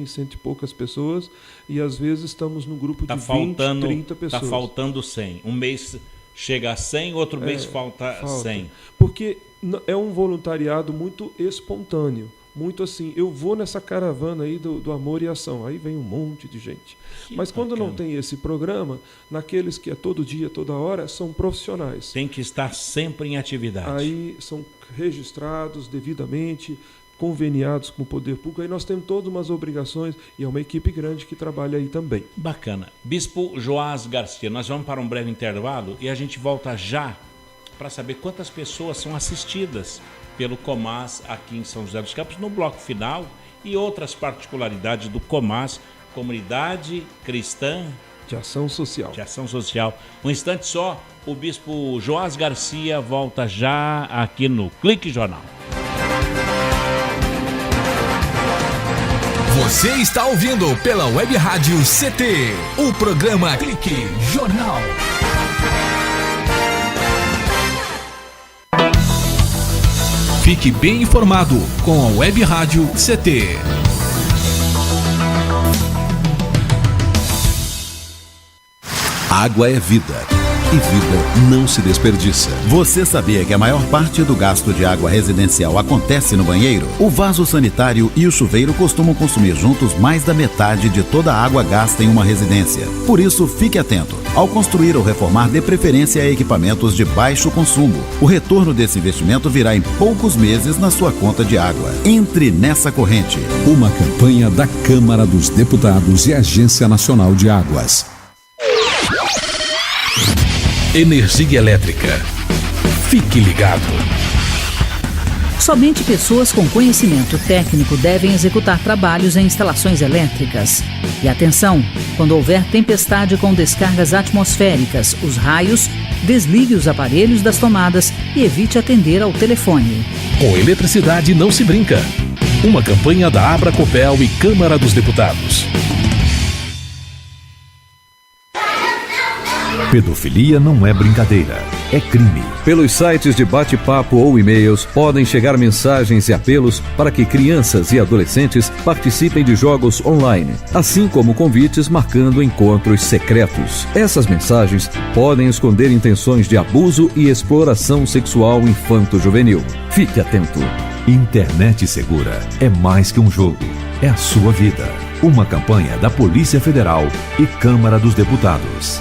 100 e poucas pessoas, e às vezes estamos num grupo de 20, 30 pessoas. Está faltando 100. Um mês chega a 100, outro mês falta 100. Porque é um voluntariado muito espontâneo. muito assim, eu vou nessa caravana aí do amor e ação, aí vem um monte de gente. Mas quando não tem esse programa, naqueles que é todo dia, toda hora, são profissionais. Tem que estar sempre em atividade. Aí são registrados devidamente, conveniados com o poder público, aí nós temos todas umas obrigações e é uma equipe grande que trabalha aí também. Bacana. Bispo Joás Garcia, nós vamos para um breve intervalo e a gente volta já para saber quantas pessoas são assistidas pelo Comas aqui em São José dos Campos no bloco final e outras particularidades do Comas, Comunidade Cristã de Ação Social. Um instante só, o Bispo Joás Garcia volta já aqui no Clique Jornal. Você está ouvindo pela Web Rádio CT, o programa Clique Jornal. Fique bem informado com a Web Rádio CT. Água é vida. E vida não se desperdiça. Você sabia que a maior parte do gasto de água residencial acontece no banheiro? O vaso sanitário e o chuveiro costumam consumir juntos mais da metade de toda a água gasta em uma residência. Por isso, fique atento. Ao construir ou reformar, dê preferência a equipamentos de baixo consumo. O retorno desse investimento virá em poucos meses na sua conta de água. Entre nessa corrente. Uma campanha da Câmara dos Deputados e Agência Nacional de Águas. Energia elétrica. Fique ligado. Somente pessoas com conhecimento técnico devem executar trabalhos em instalações elétricas. E atenção, quando houver tempestade com descargas atmosféricas, os raios, desligue os aparelhos das tomadas e evite atender ao telefone. Com eletricidade não se brinca. Uma campanha da Abracopel e Câmara dos Deputados. Pedofilia não é brincadeira, é crime. Pelos sites de bate-papo ou e-mails podem chegar mensagens e apelos para que crianças e adolescentes participem de jogos online, assim como convites marcando encontros secretos. Essas mensagens podem esconder intenções de abuso e exploração sexual infanto-juvenil. Fique atento. Internet segura é mais que um jogo, é a sua vida. Uma campanha da Polícia Federal e Câmara dos Deputados.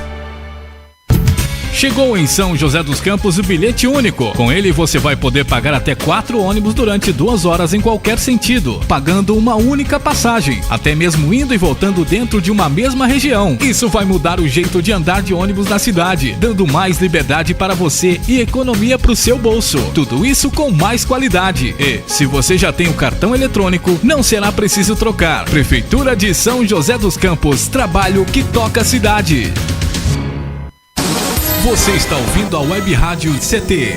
Chegou em São José dos Campos o bilhete único. Com ele você vai poder pagar até 4 ônibus durante 2 horas em qualquer sentido, pagando uma única passagem, até mesmo indo e voltando dentro de uma mesma região. Isso vai mudar o jeito de andar de ônibus na cidade, dando mais liberdade para você e economia para o seu bolso. Tudo isso com mais qualidade. E, se você já tem o cartão eletrônico, não será preciso trocar. Prefeitura de São José dos Campos, trabalho que toca a cidade. Você está ouvindo a Web Rádio CT.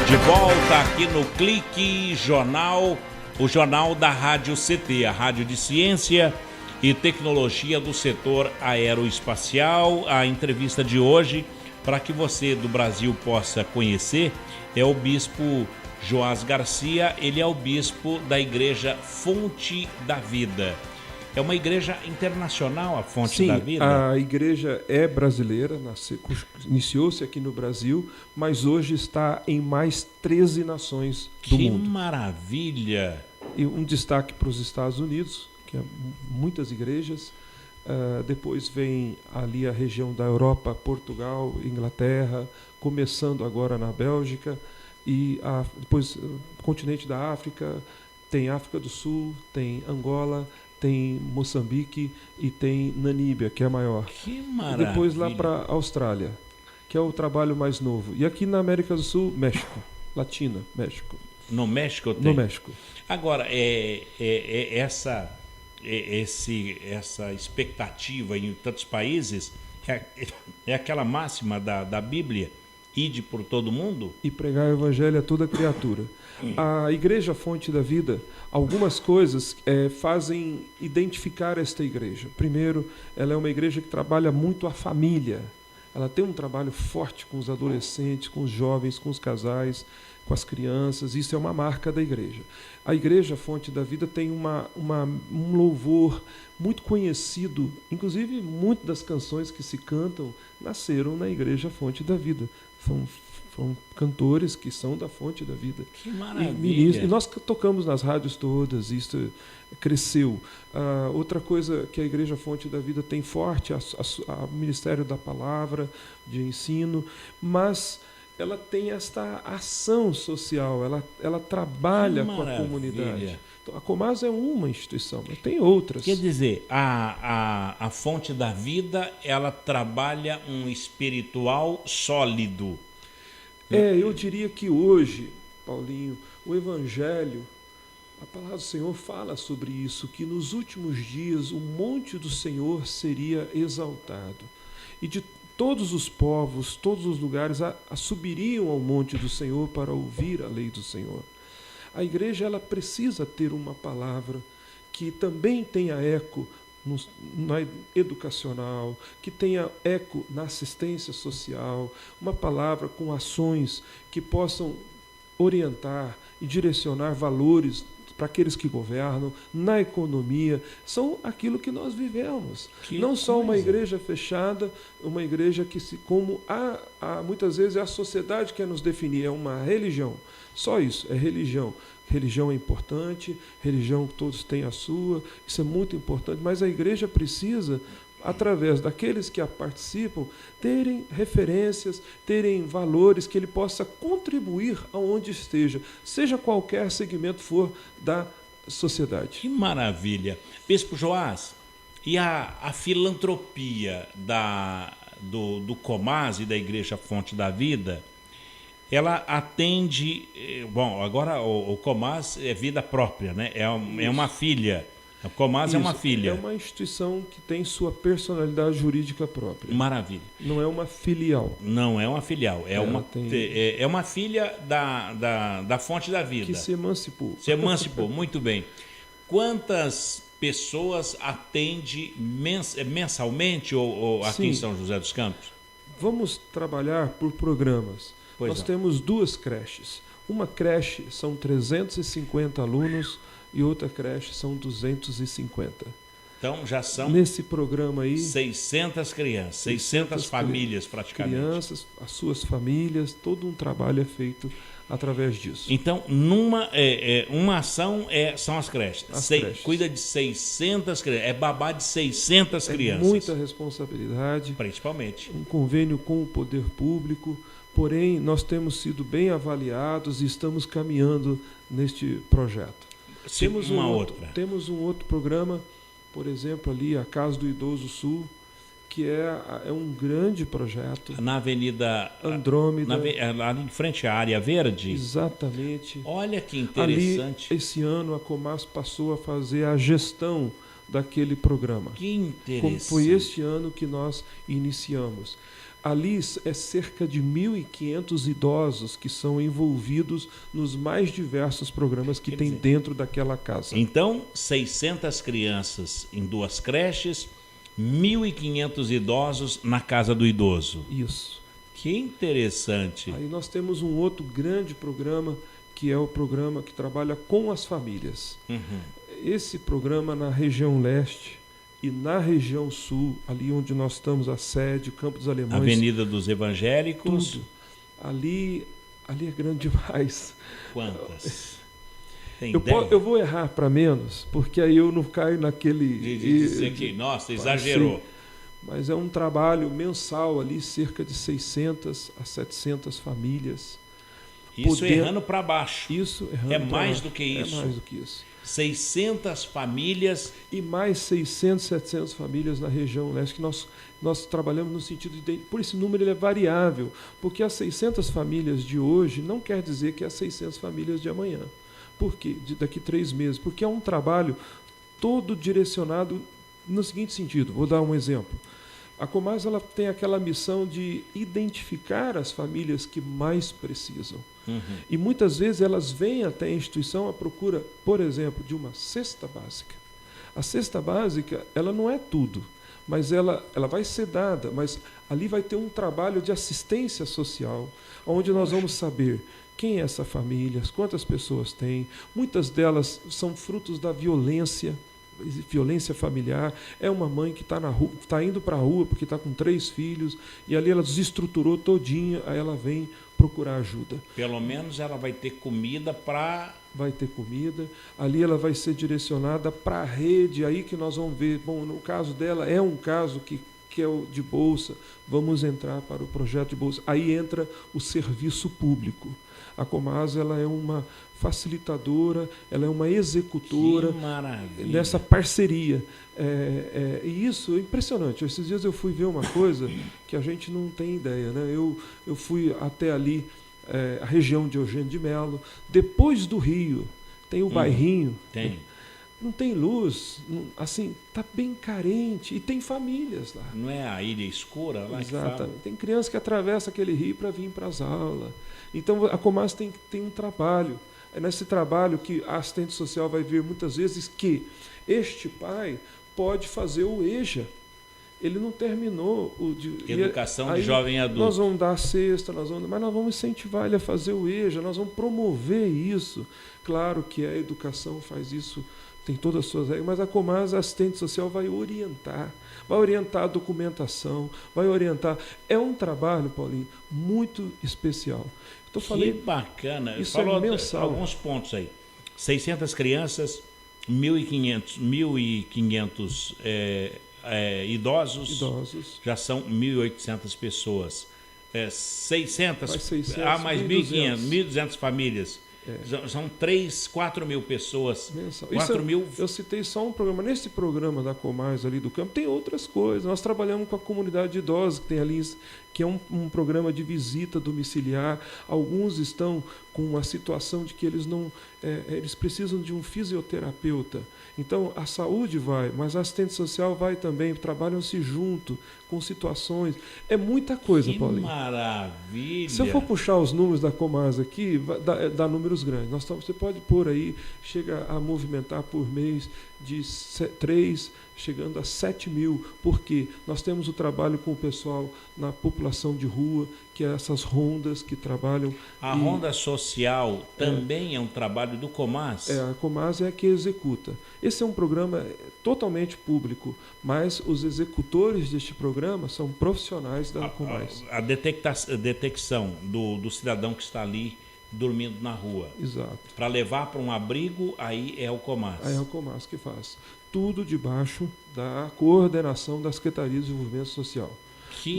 De volta aqui no Clique Jornal, o jornal da Rádio CT, a rádio de ciência e tecnologia do setor aeroespacial. A entrevista de hoje, para que você do Brasil possa conhecer, é o Bispo Joás Garcia. Ele é o bispo da Igreja Fonte da Vida. É uma igreja internacional, a Fonte da Vida? Sim, a igreja é brasileira, iniciou-se aqui no Brasil, mas hoje está em mais 13 nações do mundo. Que maravilha! E um destaque para os Estados Unidos, que é muitas igrejas. Depois vem ali a região da Europa, Portugal, Inglaterra, começando agora na Bélgica, e depois o continente da África, tem África do Sul, tem Angola, tem Moçambique e tem Namíbia, que é a maior. Que maravilha! E depois lá para a Austrália, que é o trabalho mais novo. E aqui na América do Sul, México, Latina, México. No México tem? No México. Agora, essa expectativa em tantos países é aquela máxima da Bíblia: ide por todo mundo e pregar o evangelho a toda criatura. A Igreja Fonte da Vida, algumas coisas fazem identificar esta igreja. Primeiro, ela é uma igreja que trabalha muito a família. Ela tem um trabalho forte com os adolescentes, com os jovens, com os casais, com as crianças. Isso é uma marca da igreja. A Igreja Fonte da Vida tem um louvor muito conhecido, inclusive muitas das canções que se cantam nasceram na Igreja Fonte da Vida. São cantores que são da Fonte da Vida. Que maravilha! E nós tocamos nas rádios todas, isso cresceu. Outra coisa que a Igreja Fonte da Vida tem forte, o Ministério da Palavra, de ensino, mas ela tem esta ação social, ela trabalha com a comunidade. Então, a Comasa é uma instituição, mas tem outras. Quer dizer, a Fonte da Vida, ela trabalha um espiritual sólido. Eu diria que hoje, Paulinho, o Evangelho, a palavra do Senhor fala sobre isso, que nos últimos dias o monte do Senhor seria exaltado. E de todos os povos, todos os lugares subiriam ao monte do Senhor para ouvir a lei do Senhor. A igreja ela precisa ter uma palavra que também tenha eco na educacional, que tenha eco na assistência social, uma palavra com ações que possam orientar e direcionar valores para aqueles que governam, na economia, são aquilo que nós vivemos. Não só uma igreja fechada, uma igreja que, como muitas vezes é a sociedade que quer nos definir, é uma religião. Só isso, é religião. Religião é importante, religião todos têm a sua, isso é muito importante, mas a igreja precisa, através daqueles que a participam, terem referências, terem valores que ele possa contribuir aonde esteja, seja qualquer segmento for da sociedade. Que maravilha! Bispo Joás, e a filantropia do Comasa e da Igreja Fonte da Vida, ela atende... Bom, agora o Comasa é vida própria, né? É uma filha. A Comasa é uma filha. É uma instituição que tem sua personalidade jurídica própria. Maravilha. Não é uma filial. Não é uma filial. É uma filha da Fonte da Vida. Que se emancipou. Se emancipou, muito bem. Quantas pessoas atende mensalmente ou aqui em São José dos Campos? Vamos trabalhar por programas. Nós temos 2 creches. Uma creche são 350 alunos e outra creche são 250. Então já são nesse programa aí 600 crianças, 600 famílias praticamente. Crianças, as suas famílias, todo um trabalho é feito através disso. Então, uma ação são as creches. Creches. Cuida de 600 crianças, é babá de 600 crianças. Muita responsabilidade. Principalmente. Um convênio com o poder público, porém nós temos sido bem avaliados e estamos caminhando neste projeto. Temos um outro programa, por exemplo, ali a Casa do Idoso Sul, que é um grande projeto. Na Avenida Andrômeda. Ali em frente à Área Verde? Exatamente. Olha que interessante. Ali, esse ano, a Comas passou a fazer a gestão daquele programa. Que interessante. Como foi este ano que nós iniciamos. Ali é cerca de 1.500 idosos que são envolvidos nos mais diversos programas que tem dentro daquela casa. Então, 600 crianças em 2 creches, 1.500 idosos na Casa do Idoso. Isso. Que interessante. Aí nós temos um outro grande programa, que é o programa que trabalha com as famílias. Esse programa na região leste e na região sul, ali onde nós estamos, a sede, Campo dos Alemães... Avenida dos Evangélicos. Tudo. Ali é grande demais. Quantas? Eu vou errar para menos, porque aí eu não caio naquele... De dizer que, nossa, exagerou. Mas é um trabalho mensal ali, cerca de 600 a 700 famílias. Isso errando para baixo. Isso errando é mais do que isso. É mais do que isso. 600 famílias. E mais 600, 700 famílias na região leste, que nós trabalhamos no sentido de... Por esse número ele é variável, porque as 600 famílias de hoje não quer dizer que é as 600 famílias de amanhã. Por quê? Daqui 3 meses. Porque é um trabalho todo direcionado no seguinte sentido. Vou dar um exemplo. A Comasa ela tem aquela missão de identificar as famílias que mais precisam. E muitas vezes elas vêm até a instituição à procura, por exemplo, de uma cesta básica. A cesta básica, ela não é tudo, mas ela vai ser dada, mas ali vai ter um trabalho de assistência social, onde nós vamos saber quem é essa família, quantas pessoas tem. Muitas delas são frutos da violência familiar. É uma mãe que está na rua, está indo para a rua porque está com 3 filhos, e ali ela desestruturou todinha, aí ela vem procurar ajuda. Pelo menos ela vai ter comida para... Vai ter comida, ali ela vai ser direcionada para a rede, aí que nós vamos ver. Bom, no caso dela, é um caso que é o de bolsa, vamos entrar para o projeto de bolsa. Aí entra o serviço público. A Comasa, ela é uma facilitadora, ela é uma executora nessa parceria. E isso é impressionante. Esses dias eu fui ver uma coisa que a gente não tem ideia, né? Eu fui até ali, a região de Eugênio de Melo, depois do Rio, tem o bairrinho. Tem. Não tem luz, assim, está bem carente, e tem famílias lá. Não é a Ilha Escura lá? Exatamente. Tem criança que atravessa aquele rio para vir para as aulas. Então a Comasa tem um trabalho. É nesse trabalho que a assistente social vai ver muitas vezes que este pai pode fazer o EJA. Ele não terminou o de educação de jovem adulto. Nós vamos dar a cesta, mas nós vamos incentivar ele a fazer o EJA, nós vamos promover isso. Claro que a educação faz isso, tem todas as suas regras, mas a Comasa, a assistente social, vai orientar a documentação, vai orientar. É um trabalho, Paulinho, muito especial. Que bacana. Isso falou é mensal. Alguns pontos aí. 600 crianças, 1.500 idosos, já são 1.800 pessoas. 600, mais 1.200 famílias. São 4 mil pessoas. 4 mil... Eu citei só um programa. Nesse programa da Comasa ali do campo, tem outras coisas. Nós trabalhamos com a comunidade de idosos que tem ali, que é um programa de visita domiciliar. Alguns estão com uma situação de que eles precisam de um fisioterapeuta. Então, a saúde vai, mas a assistente social vai também, trabalham-se junto com situações. É muita coisa, Paulinho. Que maravilha! Se eu for puxar os números da Comasa aqui, dá números grandes. Você pode pôr aí, chega a movimentar por mês de 3, chegando a 7 mil, porque nós temos o trabalho com o pessoal na população de rua, que é essas rondas que trabalham... A ronda social também é um trabalho do Comasa? A Comasa é a que executa. Esse é um programa totalmente público, mas os executores deste programa são profissionais da Comasa. A detecção do cidadão que está ali dormindo na rua. Exato. Para levar para um abrigo, aí é o Comasa. Aí é o Comasa que faz. Tudo debaixo da coordenação da Secretaria de Desenvolvimento Social.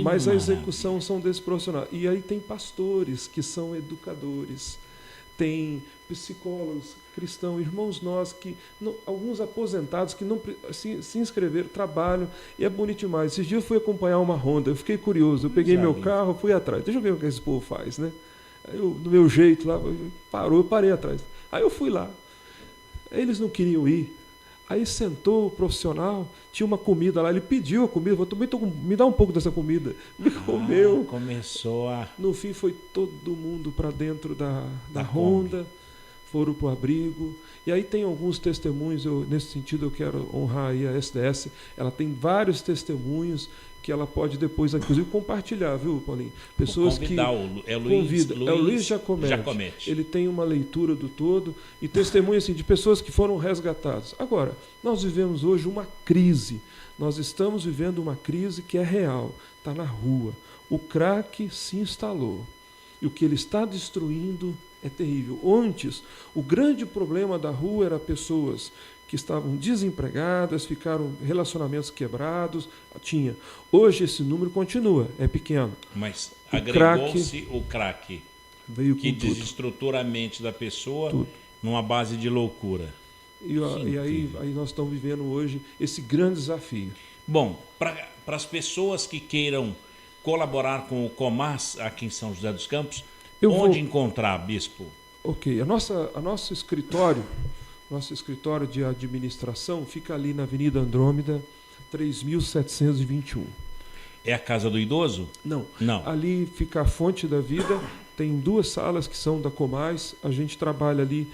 Mas a execução são desses profissionais. E aí tem pastores que são educadores, tem psicólogos cristãos, irmãos nossos, alguns aposentados que não se inscreveram, trabalham, e é bonito demais. Esses dias eu fui acompanhar uma ronda, eu fiquei curioso, eu peguei meu carro, fui atrás, deixa eu ver o que esse povo faz, né? Aí do meu jeito lá, eu parei atrás. Aí eu fui lá. Eles não queriam ir. Aí sentou o profissional, tinha uma comida lá, ele pediu a comida, falou, me dá um pouco dessa comida. Me comeu. Começou a... No fim foi todo mundo para dentro da ronda, foram para o abrigo. E aí tem alguns testemunhos, nesse sentido eu quero honrar aí a SDS, ela tem vários testemunhos que ela pode depois, inclusive, compartilhar, viu, Paulinho? Pessoas que o Luiz Jacomete. Ele tem uma leitura do todo e testemunha assim, de pessoas que foram resgatadas. Agora, nós vivemos hoje uma crise. Nós estamos vivendo uma crise que é real, está na rua. O crack se instalou e o que ele está destruindo é terrível. Antes, o grande problema da rua era pessoas que estavam desempregadas, ficaram relacionamentos quebrados, tinha. Hoje esse número continua, é pequeno. Mas agregou-se o crack, veio que desestrutura a mente da pessoa numa base de loucura. E aí nós estamos vivendo hoje esse grande desafio. Bom, para as pessoas que queiram colaborar com o Comasa aqui em São José dos Campos, onde encontrar, Bispo? Ok, nosso escritório de administração fica ali na Avenida Andrômeda, 3.721. É a Casa do Idoso? Não. Ali fica a Fonte da Vida, tem 2 salas que são da Comasa, a gente trabalha ali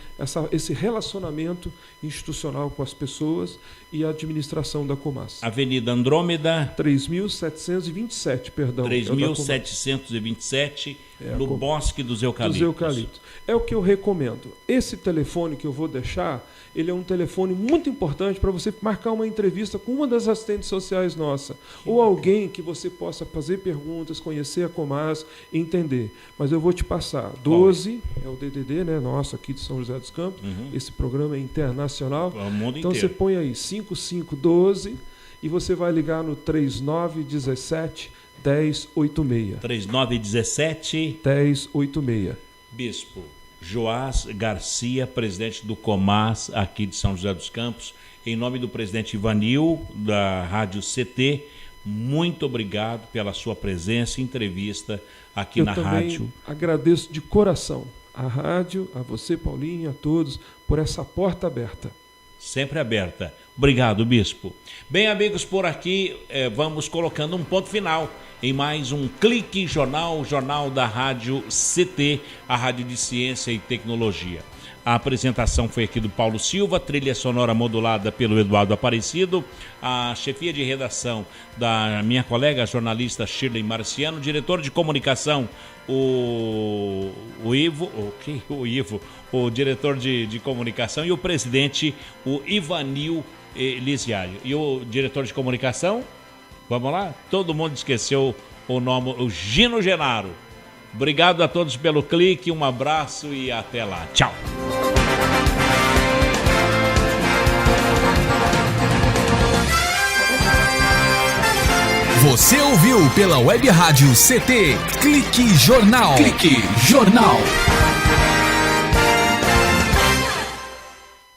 esse relacionamento institucional com as pessoas e a administração da Comasa. Avenida Andrômeda? 3.727, perdão. 3.727, no Bosque dos Eucaliptos. É o que eu recomendo. Esse telefone que eu vou deixar, ele é um telefone muito importante para você marcar uma entrevista com uma das assistentes sociais nossa, ou alguém que você possa fazer perguntas, conhecer a Comas, entender. Mas eu vou te passar. 12 é o DDD, né, nosso aqui de São José dos Campos. Esse programa é internacional. O mundo então inteiro. Você põe aí 5512 e você vai ligar no 3917 1086. 3917 1086. Bispo Joás Garcia, presidente do Comas aqui de São José dos Campos, em nome do presidente Ivanil, da Rádio CT, muito obrigado pela sua presença e entrevista aqui na rádio. Agradeço de coração a rádio, a você, Paulinho, a todos, por essa porta aberta. Sempre aberta. Obrigado, Bispo. Bem, amigos, por aqui vamos colocando um ponto final em mais um Clique Jornal, jornal da Rádio CT, a Rádio de Ciência e Tecnologia. A apresentação foi aqui do Paulo Silva, trilha sonora modulada pelo Eduardo Aparecido, a chefia de redação da minha colega jornalista Shirley Marciano, diretor de comunicação, o diretor de comunicação e o presidente, o Ivanil Lisiário. E o diretor de comunicação, vamos lá? Todo mundo esqueceu o nome, o Gino Genaro. Obrigado a todos pelo clique, um abraço e até lá. Tchau. Você ouviu pela Web Rádio CT Clique Jornal. Clique Jornal.